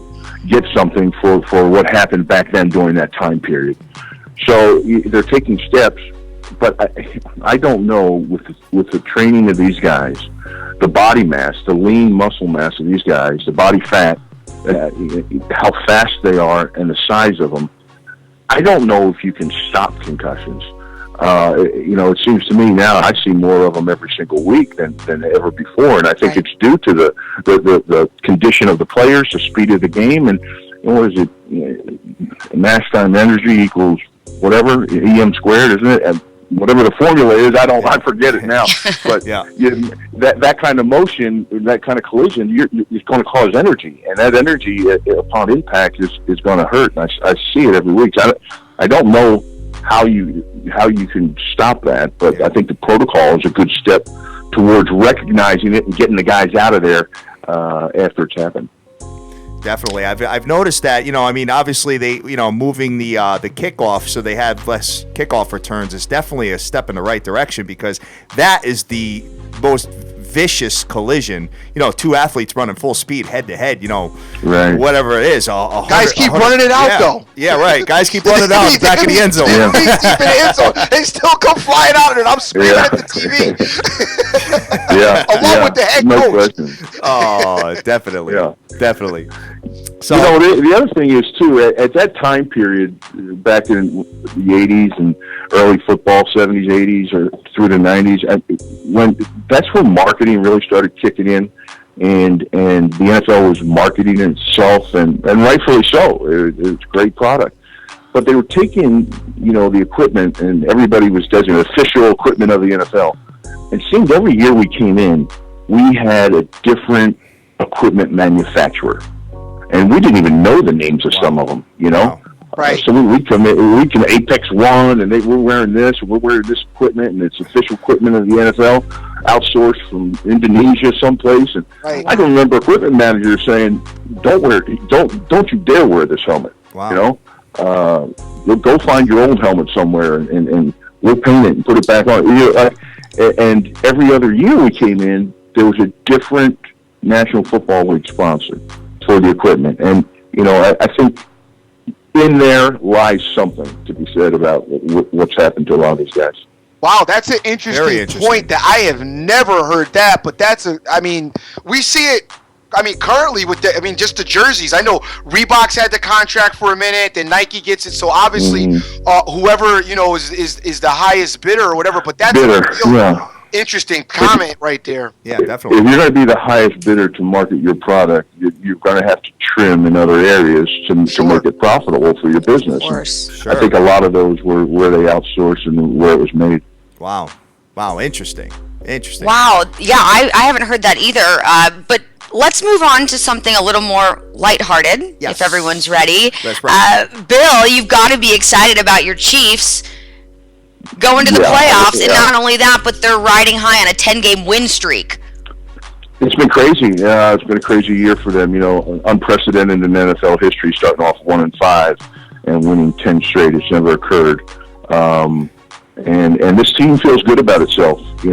get something for what happened back then during that time period. So they're taking steps. But I don't know with the training of these guys, the body mass, the lean muscle mass of these guys, the body fat, how fast they are and the size of them. I don't know if you can stop concussions. You know, it seems to me now I see more of them every single week than ever before, and I think it's due to the condition of the players, the speed of the game, and what is it? Mass time energy equals whatever, EM squared, isn't it? And whatever the formula is, I forget it now. But that kind of motion, that kind of collision, it's going to cause energy, and that energy upon impact is going to hurt. And I see it every week. I don't know how you can stop that, but I think the protocol is a good step towards recognizing it and getting the guys out of there after it's happened. Definitely. I've noticed that, obviously they, moving the kickoff so they had less kickoff returns is definitely a step in the right direction, because that is the most vicious collision. Two athletes running full speed head to head, right. Whatever it is. Guys keep running it out, though. Yeah, right. Guys keep running it out back in the end zone. They still come flying out, and I'm screaming at the TV. Along with the head coach. Oh, definitely. Definitely. So, the other thing is, too, at that time period, back in the 80s and early football, 70s, 80s, or through the 90s, that's when marketing really started kicking in, and the NFL was marketing itself, and rightfully so. It's a great product. But they were taking, the equipment, and everybody was designated official equipment of the NFL. It seemed every year we came in, we had a different equipment manufacturer. And we didn't even know the names of some of them, Wow. Right. So we come Apex One, and we're wearing this, and we're wearing this equipment, and it's official equipment of the NFL, outsourced from Indonesia someplace. And I can remember equipment managers saying, "Don't you dare wear this helmet." Wow. Go find your old helmet somewhere, and we'll paint it and put it back on. And every other year we came in, there was a different National Football League sponsor for the equipment. And, I think in there lies something to be said about what's happened to a lot of these guys. Wow, that's an interesting point that I have never heard that, but we see it, currently with just the jerseys. I know Reebok's had the contract for a minute, then Nike gets it, so obviously whoever, is the highest bidder or whatever, but that's interesting comment right there. Yeah, definitely. If you're going to be the highest bidder to market your product, you're going to have to trim in other areas to make it profitable for your business. Of course. Sure. I think a lot of those were where they outsourced and where it was made. Wow. Interesting. Wow. Yeah, I haven't heard that either. But let's move on to something a little more lighthearted, if everyone's ready. That's right. Bill, you've got to be excited about your Chiefs going to the playoffs, and not only that, but they're riding high on a 10-game win streak. It's been crazy. It's been a crazy year for them. Unprecedented in NFL history, starting off 1-5 and winning 10 straight. It's never occurred. And this team feels good about itself. You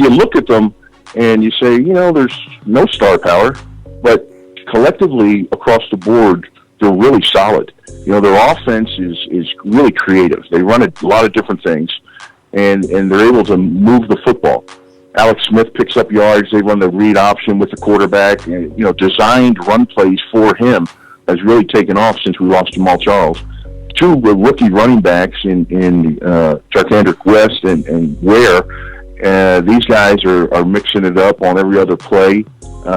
look at them and you say, there's no star power, but collectively across the board, they're really solid. Their offense is really creative. They run a lot of different things, and they're able to move the football. Alex Smith picks up yards. They run the read option with the quarterback. And, designed run plays for him has really taken off since we lost Jamal Charles. Two rookie running backs in Charkandrick West and Ware. These guys are mixing it up on every other play.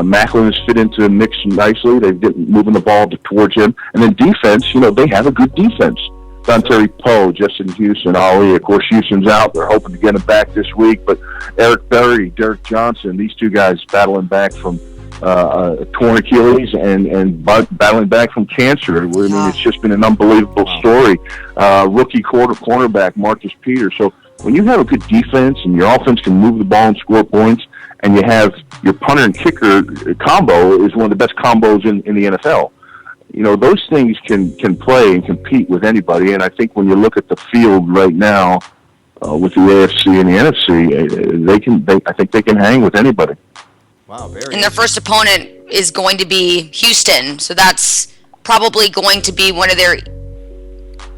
Macklin has fit into the mix nicely. They've been moving the ball towards him. And then defense, they have a good defense. Dontari Poe, Justin Houston, Ali. Of course, Houston's out. They're hoping to get him back this week. But Eric Berry, Derek Johnson, these two guys battling back from torn Achilles and battling back from cancer. It's just been an unbelievable story. Rookie cornerback, Marcus Peters. So when you have a good defense and your offense can move the ball and score points, and you have your punter and kicker combo is one of the best combos in the NFL. Those things can play and compete with anybody. And I think when you look at the field right now with the AFC and the NFC, I think they can hang with anybody. Wow, and their first opponent is going to be Houston, so that's probably going to be one of their.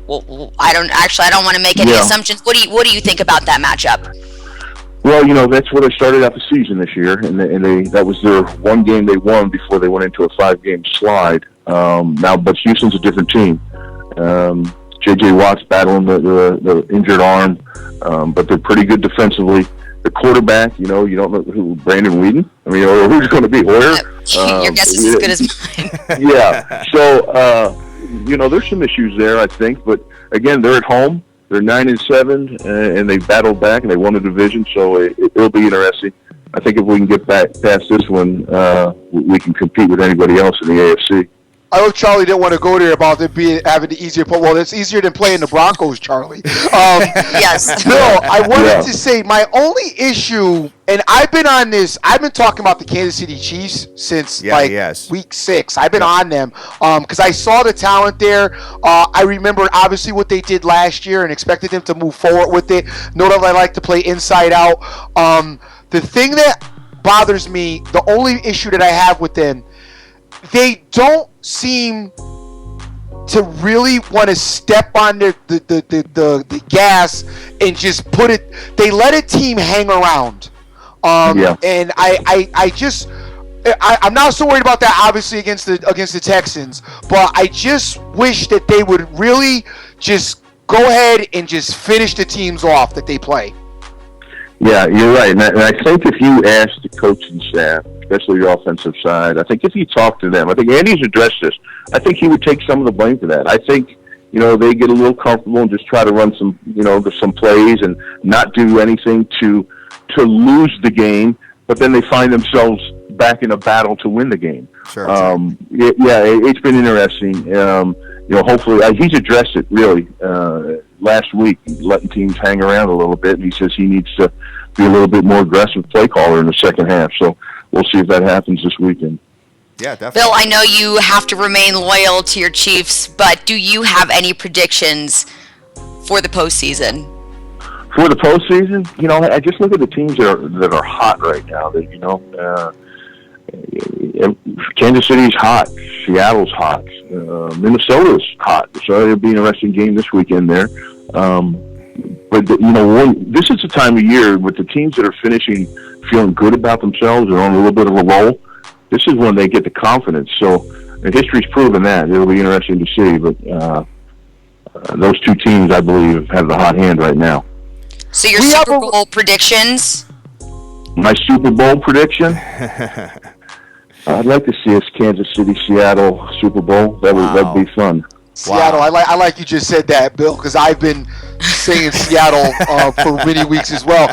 Well, I don't want to make any assumptions. What do you think about that matchup? Well, that's where they started out the season this year, and that was their one game they won before they went into a 5-game slide. But Houston's a different team. J.J. Watt's battling the injured arm, but they're pretty good defensively. The quarterback, you don't know who, Brandon Weeden? Or who's going to be Hoyer? Your guess is as good as mine. Yeah. So, there's some issues there, I think. But, again, they're at home. They're 9-7, and they battled back and they won the division. So it'll be interesting. I think if we can get back past this one, we can compete with anybody else in the AFC. I hope Charlie didn't want to go there about it having the easier. Well, it's easier than playing the Broncos, Charlie. Yes. Bill, I wanted to say my only issue, and I've been talking about the Kansas City Chiefs since week 6. I've been on them because I saw the talent there. I remember obviously what they did last year and expected them to move forward with it. Know that I like to play inside out. The thing that bothers me, the only issue that I have with them, they don't seem to really want to step on the gas and just put it. They let a team hang around, and I'm not so worried about that. Obviously against the Texans, but I just wish that they would really just go ahead and just finish the teams off that they play. Yeah, you're right. And I think if you ask the coaching staff, especially your offensive side, I think if you talk to them, I think Andy's addressed this. I think he would take some of the blame for that. I think, they get a little comfortable and just try to run some plays and not do anything to lose the game, but then they find themselves back in a battle to win the game. Sure. It's been interesting. Hopefully he's addressed it really last week, letting teams hang around a little bit, and he says he needs to be a little bit more aggressive play caller in the second half. So we'll see if that happens this weekend. Yeah, definitely. Bill, I know you have to remain loyal to your Chiefs, but do you have any predictions for the postseason? For the postseason, I just look at the teams that are hot right now. Kansas City's hot, Seattle's hot, Minnesota's hot. So it'll be an interesting game this weekend there. But this is the time of year with the teams that are finishing feeling good about themselves and on a little bit of a roll. This is when they get the confidence. So history's proven that. It'll be interesting to see. But those two teams, I believe, have the hot hand right now. So your Super Bowl predictions? My Super Bowl prediction? I'd like to see us Kansas City, Seattle Super Bowl. That'd be fun. Seattle, wow. I like you just said that, Bill, because I've been saying Seattle for many weeks as well.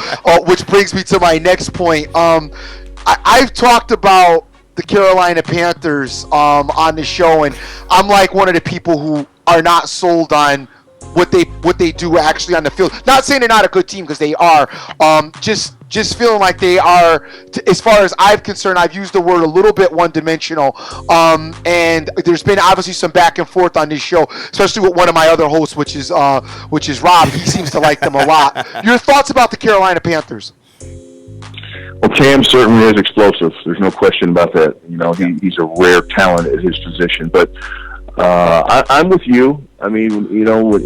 Which brings me to my next point. I've talked about the Carolina Panthers on the show, and I'm like one of the people who are not sold on what they do actually on the field. Not saying they're not a good team, because they are. Just feeling like they are, as far as I'm concerned, I've used the word a little bit one-dimensional. And there's been obviously some back and forth on this show, especially with one of my other hosts, which is Rob. He seems to like them a lot. Your thoughts about the Carolina Panthers? Well, Cam certainly is explosive. There's no question about that. He's a rare talent at his position. But I'm with you. I mean,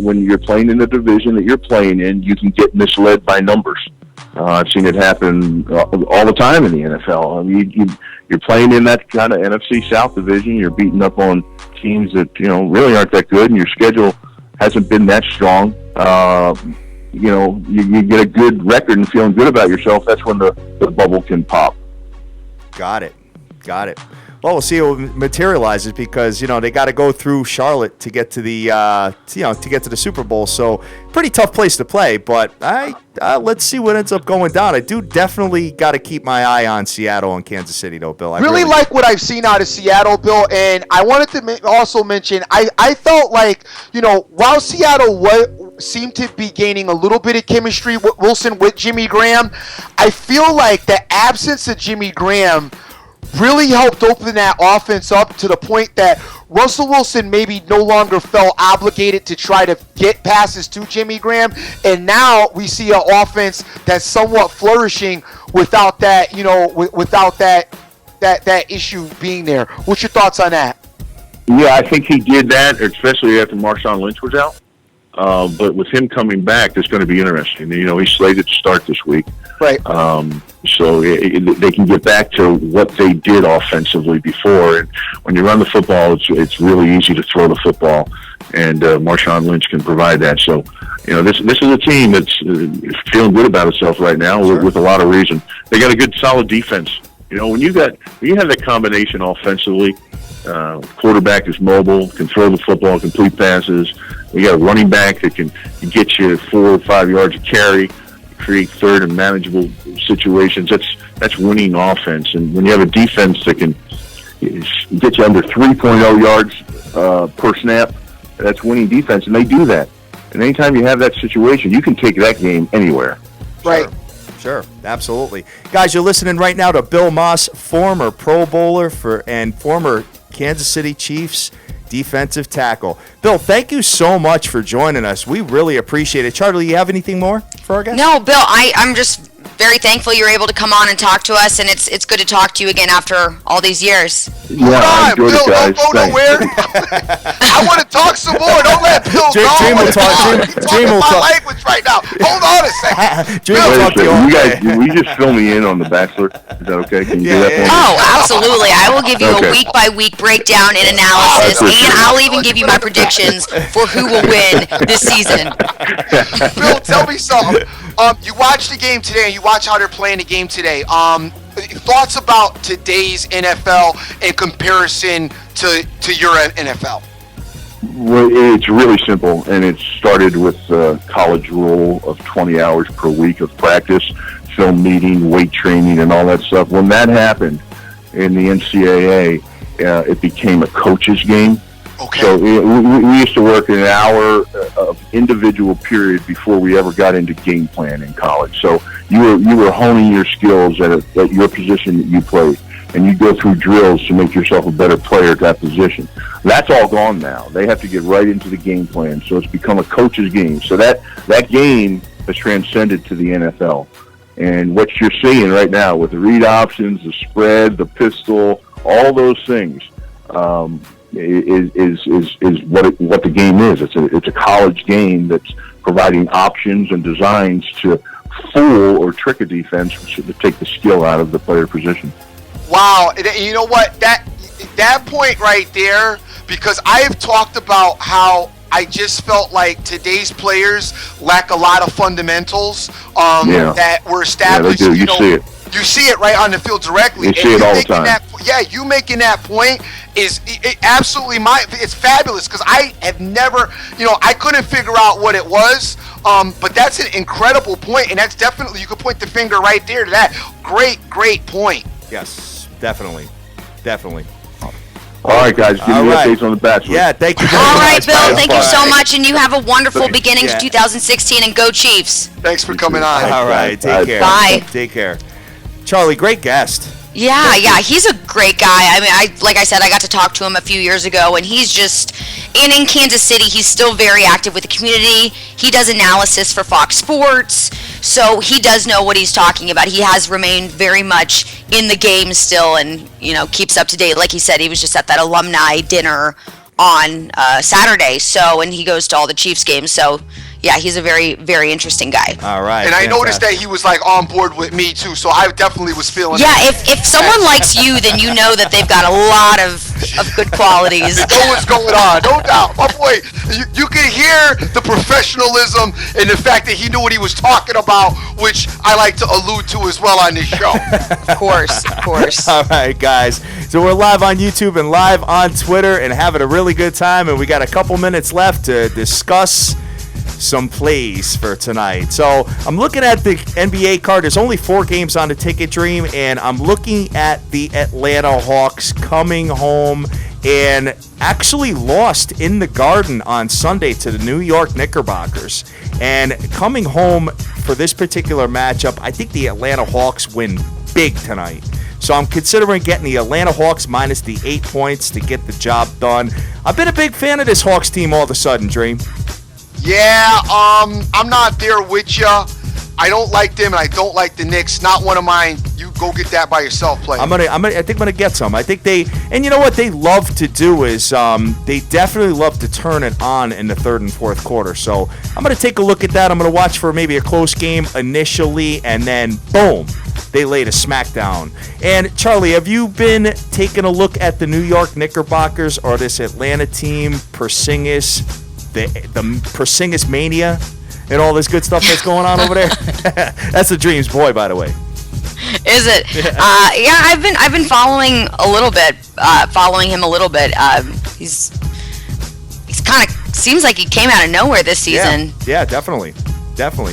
when you're playing in the division that you're playing in, you can get misled by numbers. I've seen it happen all the time in the NFL. I mean, you're playing in that kind of NFC South division. You're beating up on teams that really aren't that good, and your schedule hasn't been that strong. You get a good record and feeling good about yourself. That's when the bubble can pop. Got it. Well, we'll see how it materializes, because they got to go through Charlotte to get to the to get to the Super Bowl. So pretty tough place to play. But let's see what ends up going down. I do definitely got to keep my eye on Seattle and Kansas City, though, Bill. I really like what I've seen out of Seattle, Bill. And I wanted to also mention, I felt like while Seattle seemed to be gaining a little bit of chemistry with Wilson with Jimmy Graham, I feel like the absence of Jimmy Graham really helped open that offense up to the point that Russell Wilson maybe no longer felt obligated to try to get passes to Jimmy Graham, and now we see an offense that's somewhat flourishing without that, without that issue being there. What's your thoughts on that? Yeah, I think he did that, especially after Marshawn Lynch was out. But with him coming back, it's going to be interesting. He's slated to start this week. Right. So they can get back to what they did offensively before. And when you run the football, it's really easy to throw the football, and Marshawn Lynch can provide that. So, this is a team that's feeling good about itself right now, sure, with a lot of reason. They got a good, solid defense. When you have that combination offensively, Quarterback is mobile, can throw the football, complete passes. We got a running back that can get you 4 or 5 yards of carry, create third and manageable situations. That's winning offense. And when you have a defense that can get you under 3.0 yards per snap, that's winning defense, and they do that. And anytime you have that situation, you can take that game anywhere. Right. Sure, absolutely. Guys, you're listening right now to Bill Moss, former Pro Bowler and former Kansas City Chiefs defensive tackle. Bill, thank you so much for joining us. We really appreciate it. Charly, you have anything more for our guys? No, Bill, I'm just very thankful you're able to come on and talk to us, and it's good to talk to you again after all these years. Yeah, I enjoyed Bill, it, guys. don't go nowhere. I want to talk some more. Don't let Bill go. Dream will talk. Dream will my talk. language right now. Hold on a second. Dream will talk to you all You day. guys, will you just fill me in on The Bachelor? Is that okay? Can you do that for me? Oh, absolutely. I will give you Okay. a week-by-week breakdown and analysis, and I'll even give you my predictions for who will win this season. Bill, tell me something. You watched the game today, and you watch how they're playing the game today. Thoughts about today's NFL in comparison to your NFL? Well, it's really simple, and it started with the college rule of 20 hours per week of practice, film meeting, weight training, and all that stuff. When that happened in the NCAA, it became a coach's game. Okay. So we used to work an hour of individual period before we ever got into game plan in college. So you were honing your skills at your position that you played, and you go through drills to make yourself a better player at that position. That's all gone now. They have to get right into the game plan. So it's become a coach's game. So that game has transcended to the NFL. And what you're seeing right now with the read options, the spread, the pistol, all those things, is what the game is. It's a college game that's providing options and designs to fool or trick a defense to take the skill out of the player position. Wow, and you know what? That point right there, because I have talked about how I just felt like today's players lack a lot of fundamentals that were established. Yeah, they do. You see it. You see it right on the field directly. You see it all the time. You making that point is absolutely it's fabulous, because I have never, I couldn't figure out what it was, but that's an incredible point, and that's definitely, you could point the finger right there to that. Great point. Yes, definitely. All right, guys, give me updates on The Bachelor. Yeah, thank you very much. All right, Bill, thank you so Bye. much, and you have a wonderful beginning to 2016, and go Chiefs. Thanks for coming on. All right, take care. Bye. Take care. Charly, great guest. Yeah, he's a great guy. I mean, like I said, I got to talk to him a few years ago, and he's just, and in Kansas City, he's still very active with the community. He does analysis for Fox Sports, so he does know what he's talking about. He has remained very much in the game still, and, keeps up to date. Like he said, he was just at that alumni dinner on Saturday, and he goes to all the Chiefs games, so yeah, he's a very, very interesting guy. All right. And I noticed that he was on board with me too, so I definitely was feeling. Yeah, if someone likes you, then you know that they've got a lot of good qualities. They know what's going on, no doubt. My boy, you can hear the professionalism and the fact that he knew what he was talking about, which I like to allude to as well on this show. Of course. All right, guys. So we're live on YouTube and live on Twitter and having a really good time, and we got a couple minutes left to discuss some plays for tonight. So I'm looking at the NBA card. There's only 4 games on the ticket, Dream, and I'm looking at the Atlanta Hawks coming home and actually lost in the Garden on Sunday to the New York Knickerbockers. And coming home for this particular matchup, I think the Atlanta Hawks win big tonight. So I'm considering getting the Atlanta Hawks minus the 8 points to get the job done. I've been a big fan of this Hawks team all of a sudden, Dream. Yeah, I'm not there with ya. I don't like them, and I don't like the Knicks. Not one of mine. You go get that by yourself, player. I think I'm gonna get some. I think and you know what they love to do is they definitely love to turn it on in the third and fourth quarter. So I'm gonna take a look at that. I'm gonna watch for maybe a close game initially, and then boom, they laid a smackdown. And Charly, have you been taking a look at the New York Knickerbockers or this Atlanta team, Porzingis? The Porzingis mania and all this good stuff that's going on over there? That's the Dream's boy, by the way. Is it? Yeah, I've been following a little bit, following him a little bit. He's kind of seems like he came out of nowhere this season. Yeah, definitely.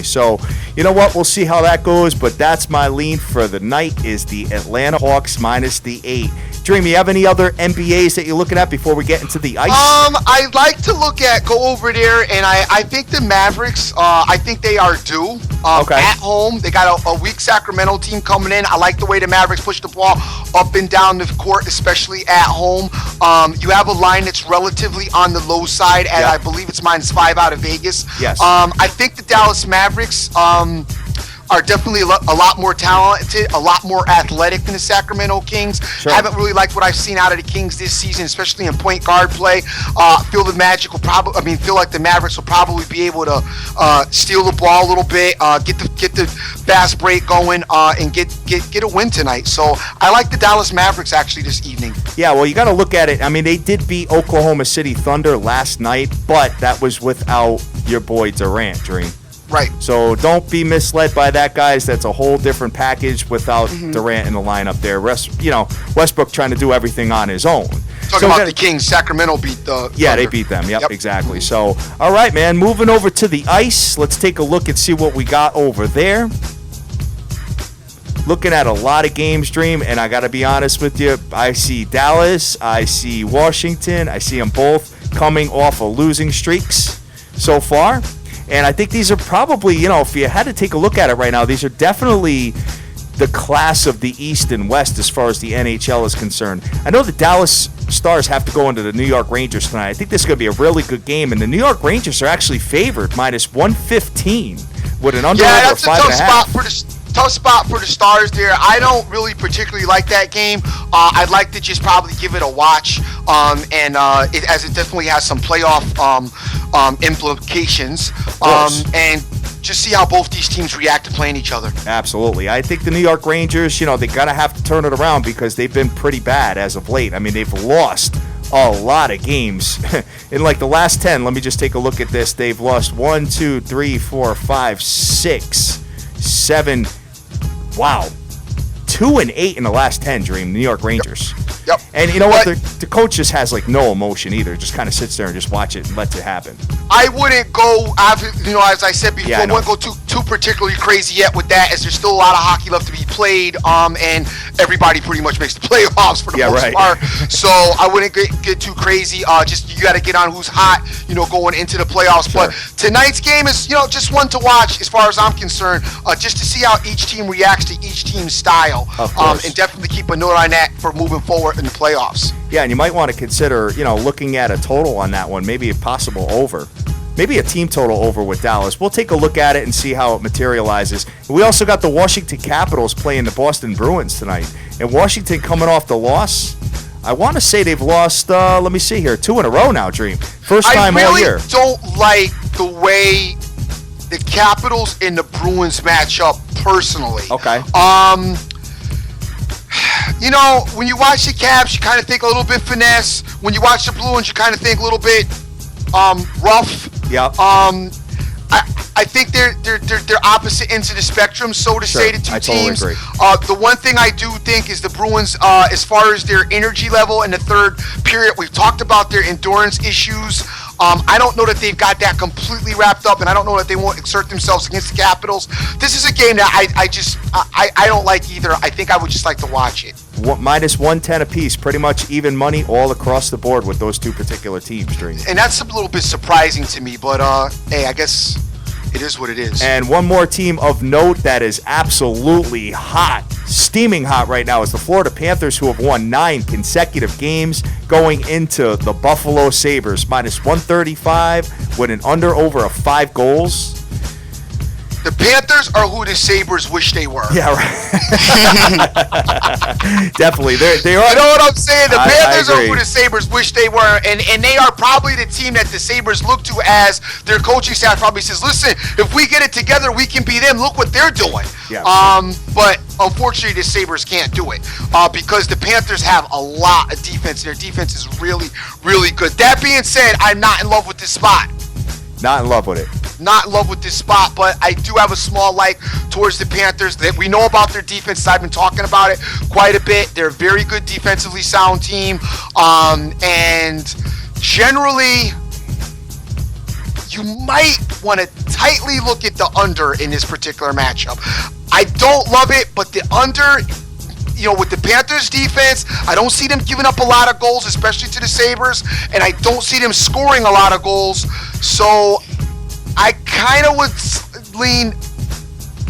So, you know what? We'll see how that goes, but that's my lean for the night is the Atlanta Hawks minus the 8. Dream, you have any other NBAs that you're looking at before we get into the ice? I'd like to go over there, and I think the Mavericks, I think they are due. At home, they got a weak Sacramento team coming in. I like the way the Mavericks push the ball up and down the court, especially at home. You have a line that's relatively on the low side, and I believe it's -5 out of Vegas. Yes. I think the Dallas Mavericks are definitely a lot more talented, a lot more athletic than the Sacramento Kings. Sure. Haven't really liked what I've seen out of the Kings this season, especially in point guard play. Feel like the Mavericks will probably be able to steal the ball a little bit, get the fast break going, and get a win tonight. So I like the Dallas Mavericks actually this evening. Yeah, well, you got to look at it. I mean, they did beat Oklahoma City Thunder last night, but that was without your boy Durant, Dream. Right. So don't be misled by that, guys. That's a whole different package without Durant in the lineup there. Westbrook trying to do everything on his own. Talking about the Kings, Sacramento beat the Thunder. Yeah, they beat them. Yep, exactly. So, all right, man, moving over to the ice. Let's take a look and see what we got over there. Looking at a lot of games, Dream, and I got to be honest with you. I see Dallas. I see Washington. I see them both coming off of losing streaks so far. And I think these are probably, if you had to take a look at it right now, these are definitely the class of the East and West as far as the NHL is concerned. I know the Dallas Stars have to go into the New York Rangers tonight. I think this is going to be a really good game. And the New York Rangers are actually favored -115 with an under over 5.5. Tough spot for the Stars there. I don't really particularly like that game. I'd like to just probably give it a watch, as it definitely has some playoff implications, and just see how both these teams react to playing each other. Absolutely. I think the New York Rangers, they got to have to turn it around because they've been pretty bad as of late. I mean, they've lost a lot of games. In like the last 10, let me just take a look at this. They've lost 1, 2, 3, 4, 5, 6, 7. Wow. 2 and 8 in the last 10, Dream. New York Rangers. Yep. And you know what? The coach just has like no emotion either. Just kind of sits there and just watch it and lets it happen. I wouldn't go, as I said before, I wouldn't go too particularly crazy yet with that, as there's still a lot of hockey left to be played, and everybody pretty much makes the playoffs for the most part. So I wouldn't get too crazy. Just you got to get on who's hot, going into the playoffs. Sure. But tonight's game is, just one to watch as far as I'm concerned, just to see how each team reacts to each team's style, and definitely keep a note on that for moving forward in the playoffs. Yeah, and you might want to consider, looking at a total on that one, maybe a possible over. Maybe a team total over with Dallas. We'll take a look at it and see how it materializes. We also got the Washington Capitals playing the Boston Bruins tonight. And Washington coming off the loss. I want to say they've lost, let me see here, 2 in a row now, Dream. First time all year. I really don't like the way the Capitals and the Bruins match up personally. Okay. When you watch the Caps, you kind of think a little bit finesse. When you watch the Bruins, you kind of think a little bit rough. Yep. I think they're opposite ends of the spectrum, so to say, the two teams. Totally agree. The one thing I do think is the Bruins, as far as their energy level in the third period, we've talked about their endurance issues. I don't know that they've got that completely wrapped up, and I don't know that they won't exert themselves against the Capitals. This is a game that I don't like either. I think I would just like to watch it. -110 apiece, pretty much even money all across the board with those two particular teams, Dream. And that's a little bit surprising to me, but hey, I guess it is what it is. And one more team of note that is absolutely hot, steaming hot right now, is the Florida Panthers, who have won 9 consecutive games, going into the Buffalo Sabres, -135 with an under over of 5 goals. The Panthers are who the Sabres wish they were. Yeah, right. Definitely. They are. You know what I'm saying? The Panthers are who the Sabres wish they were, and they are probably the team that the Sabres look to, as their coaching staff probably says, listen, if we get it together, we can be them. Look what they're doing. Yeah. But unfortunately, the Sabres can't do it because the Panthers have a lot of defense. Their defense is really, really good. That being said, I'm not in love with this spot. Not in love with it. not in love with this spot, but I do have a small like towards the Panthers. That we know about their defense. I've been talking about it quite a bit. They're a very good defensively sound team, and generally, you might want to tightly look at the under in this particular matchup. I don't love it, but the under, with the Panthers defense, I don't see them giving up a lot of goals, especially to the Sabres, and I don't see them scoring a lot of goals. So I kind of would lean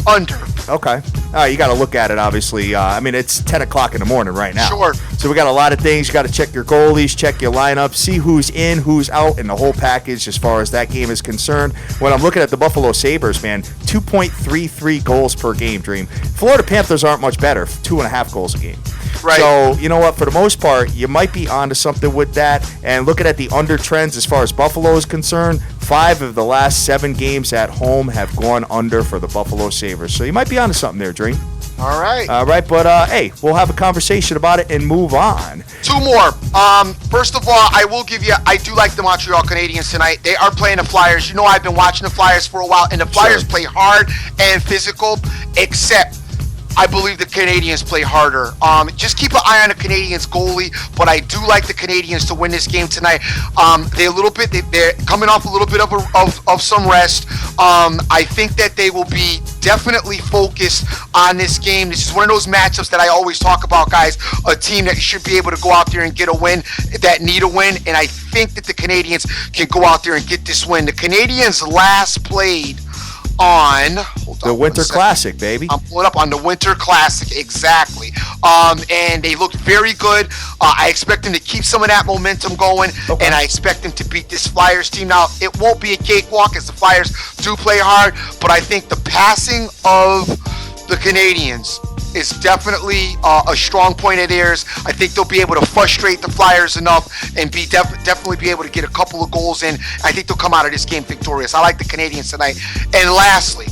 under. Okay. You got to look at it, obviously. It's 10 o'clock in the morning right now. Sure. So we got a lot of things. You got to check your goalies, check your lineup, see who's in, who's out, and the whole package as far as that game is concerned. When I'm looking at the Buffalo Sabres, man, 2.33 goals per game, Dream. Florida Panthers aren't much better, 2.5 goals a game. Right. So, you know what? For the most part, you might be onto something with that. And looking at the under trends as far as Buffalo is concerned, 5 of the last 7 games at home have gone under for the Buffalo Sabres. So you might be onto something there, Dream. All right. But hey, we'll have a conversation about it and move on. 2 more. First of all, I will give you, I do like the Montreal Canadiens tonight. They are playing the Flyers. You know, I've been watching the Flyers for a while, and the Flyers play hard and physical, except I believe the Canadiens play harder. Just keep an eye on the Canadiens goalie, but I do like the Canadiens to win this game tonight. They're coming off a little bit of some rest. I think that they will be definitely focused on this game. This is one of those matchups that I always talk about, guys. A team that should be able to go out there and get a win, that need a win, and I think that the Canadiens can go out there and get this win. The Canadiens last played on the Winter Classic, baby. I'm pulling up on the Winter Classic, exactly. And they looked very good. I expect them to keep some of that momentum going, and I expect them to beat this Flyers team. Now, it won't be a cakewalk as the Flyers do play hard, but I think the passing of the Canadiens is definitely a strong point of theirs. I think they'll be able to frustrate the Flyers enough and be definitely be able to get a couple of goals in. I think they'll come out of this game victorious. I like the Canadiens tonight. And lastly,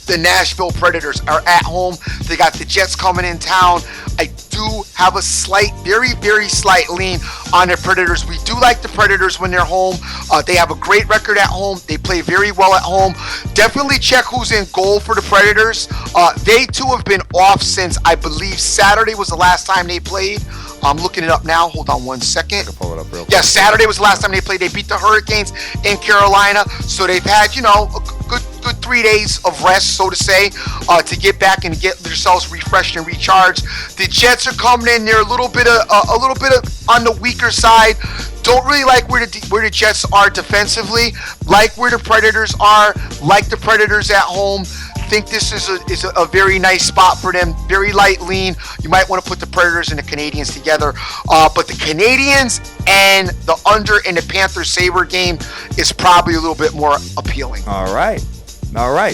the Nashville Predators are at home. They got the Jets coming in town. I do have a slight, very, very slight lean on the Predators. We do like the Predators when they're home. They have a great record at home. They play very well at home. Definitely check who's in goal for the Predators. They too have been off since, I believe, Saturday was the last time they played. I'm looking it up now. Hold on one second. I can pull it up real quick. Yeah, Saturday was the last time they played. They beat the Hurricanes in Carolina. So they've had, a good 3 days of rest, so to say, to get back and get themselves refreshed and recharged. The Jets are coming in. They're a little bit of on the weaker side. Don't really like where the Jets are defensively. Like where the Predators are. Like the Predators at home. Think this is a very nice spot for them. Very light lean. You might want to put the Predators and the Canadiens together. But the Canadiens and the under in the Panther-Sabre game is probably a little bit more appealing. All right.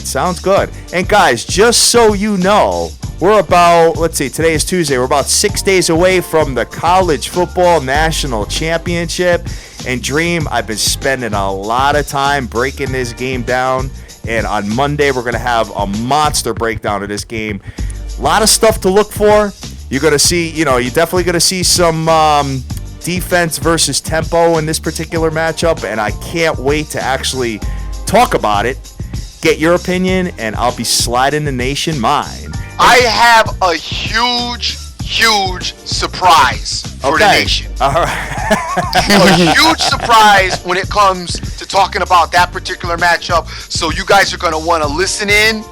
Sounds good. And guys, just so you know, we're about, today is Tuesday. We're about 6 days away from the College Football National Championship. And Dream, I've been spending a lot of time breaking this game down. And on Monday, we're going to have a monster breakdown of this game. A lot of stuff to look for. You're going to see, you're definitely going to see some defense versus tempo in this particular matchup. And I can't wait to actually talk about it, get your opinion, and I'll be sliding the nation mine. I have a huge surprise for the nation. All right. A huge surprise when it comes to talking about that particular matchup. So you guys are going to want to listen in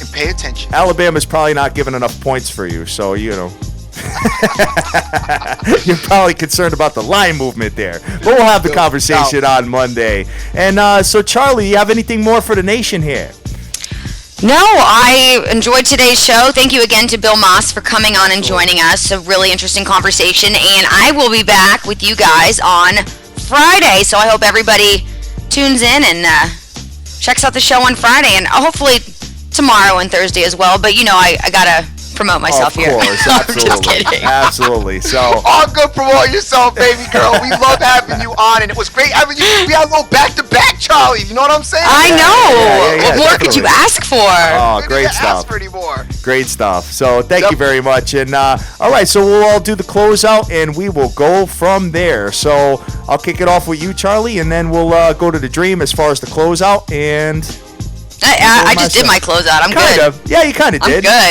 and pay attention. Alabama's probably not giving enough points for you, so you're probably concerned about the line movement there. But we'll have the conversation on Monday. And so, Charly, you have anything more for the nation here? No, I enjoyed today's show. Thank you again to Bill Moss for coming on and joining us. A really interesting conversation. And I will be back with you guys on Friday. So I hope everybody tunes in and checks out the show on Friday. And hopefully tomorrow and Thursday as well. But, I got to promote myself here. Of course, absolutely. Just kidding. Absolutely. So all good, promote yourself, baby girl. We love having you on, and it was great having you. We had a little back-to-back, Charly. You know what I'm saying? I know. Yeah, what more could you ask for? Oh, great stuff. Ask for any more. Great stuff. So thank you very much. And all right, so we'll all do the closeout, and we will go from there. So I'll kick it off with you, Charlie, and then we'll go to the dream as far as the closeout. And I just did my closeout. I'm kind good. of. Yeah, you kind of did. I'm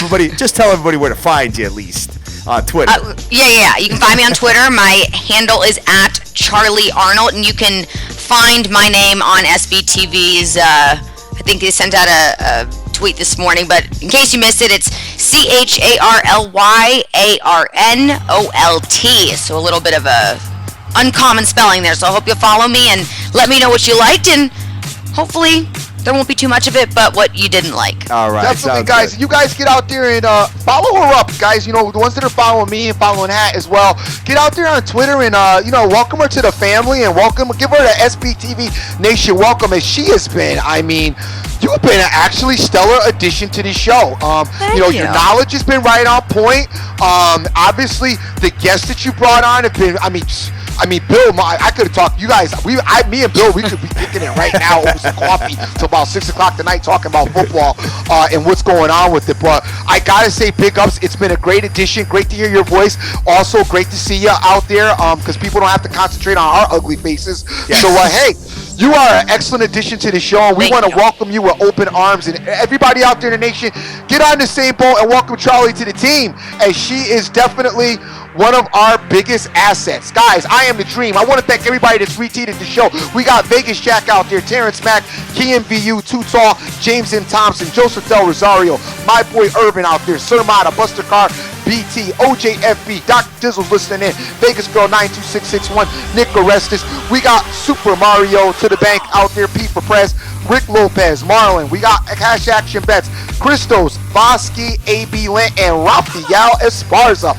good. Just tell everybody where to find you at least on Twitter. Yeah. You can find me on Twitter. My handle is at Charly Arnold, and you can find my name on SBTV's. I think they sent out a tweet this morning, but in case you missed it, it's CharlyArnolt. So a little bit of a uncommon spelling there. So I hope you'll follow me and let me know what you liked, and hopefully there won't be too much of it, but what you didn't like. All right. Definitely, guys. Good. You guys get out there and follow her up, guys. You know, the ones that are following me and following Hat as well. Get out there on Twitter and, welcome her to the family and give her the SBTV Nation welcome as she has been. I mean, you've been an actually stellar addition to the show. Thank you. Your knowledge has been right on point. Obviously, the guests that you brought on have been, Bill, I could have talked. You guys, me and Bill, we could be kicking it right now over some coffee till about 6 o'clock tonight, talking about football and what's going on with it. But I gotta say, big ups. It's been a great addition. Great to hear your voice. Also, great to see you out there because people don't have to concentrate on our ugly faces. Yes. So, hey. You are an excellent addition to the show, and we want to welcome you with open arms. And everybody out there in the nation, get on the same boat and welcome Charly to the team, as she is definitely one of our biggest assets. Guys, I am the dream. I want to thank everybody that's retweeted the show. We got Vegas Jack out there, Terrence Mack, Kian VU, Too Tall, James M. Thompson, Joseph Del Rosario, my boy Urban out there, Sir Mata, Buster Carr, BT, OJFB, Dr. Dizzle's listening in, Vegas Girl 92661, Nick Orestes. We got Super Mario to the bank out there, Pete for Press, Rick Lopez, Marlon. We got Cash Action Bets, Christos, Bosky, AB Lent, and Rafael Esparza.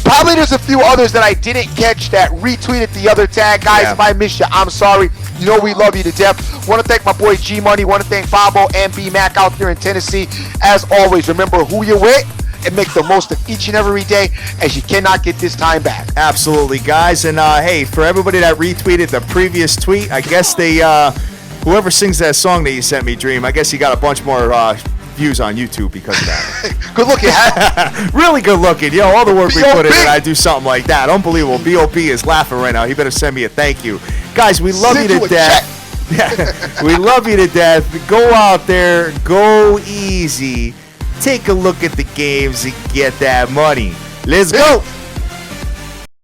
Probably there's a few others that I didn't catch that retweeted the other tag. Guys, if I missed you, I'm sorry. You know we love you to death. Want to thank my boy G Money. Want to thank Fabo and B Mac out there in Tennessee. As always, remember who you're with and make the most of each and every day, as you cannot get this time back. Absolutely, guys. And hey, for everybody that retweeted the previous tweet, I guess they whoever sings that song that you sent me, Dream, I guess he got a bunch more views on YouTube because of that. Good looking, Hat. Really good looking. Yo, all the work we put in, and I do something like that. Unbelievable. B.O.B. is laughing right now. He better send me a thank you. Guys, we love you to death. We love you to death. Go out there. Go easy. Take a look at the games and get that money. Let's go.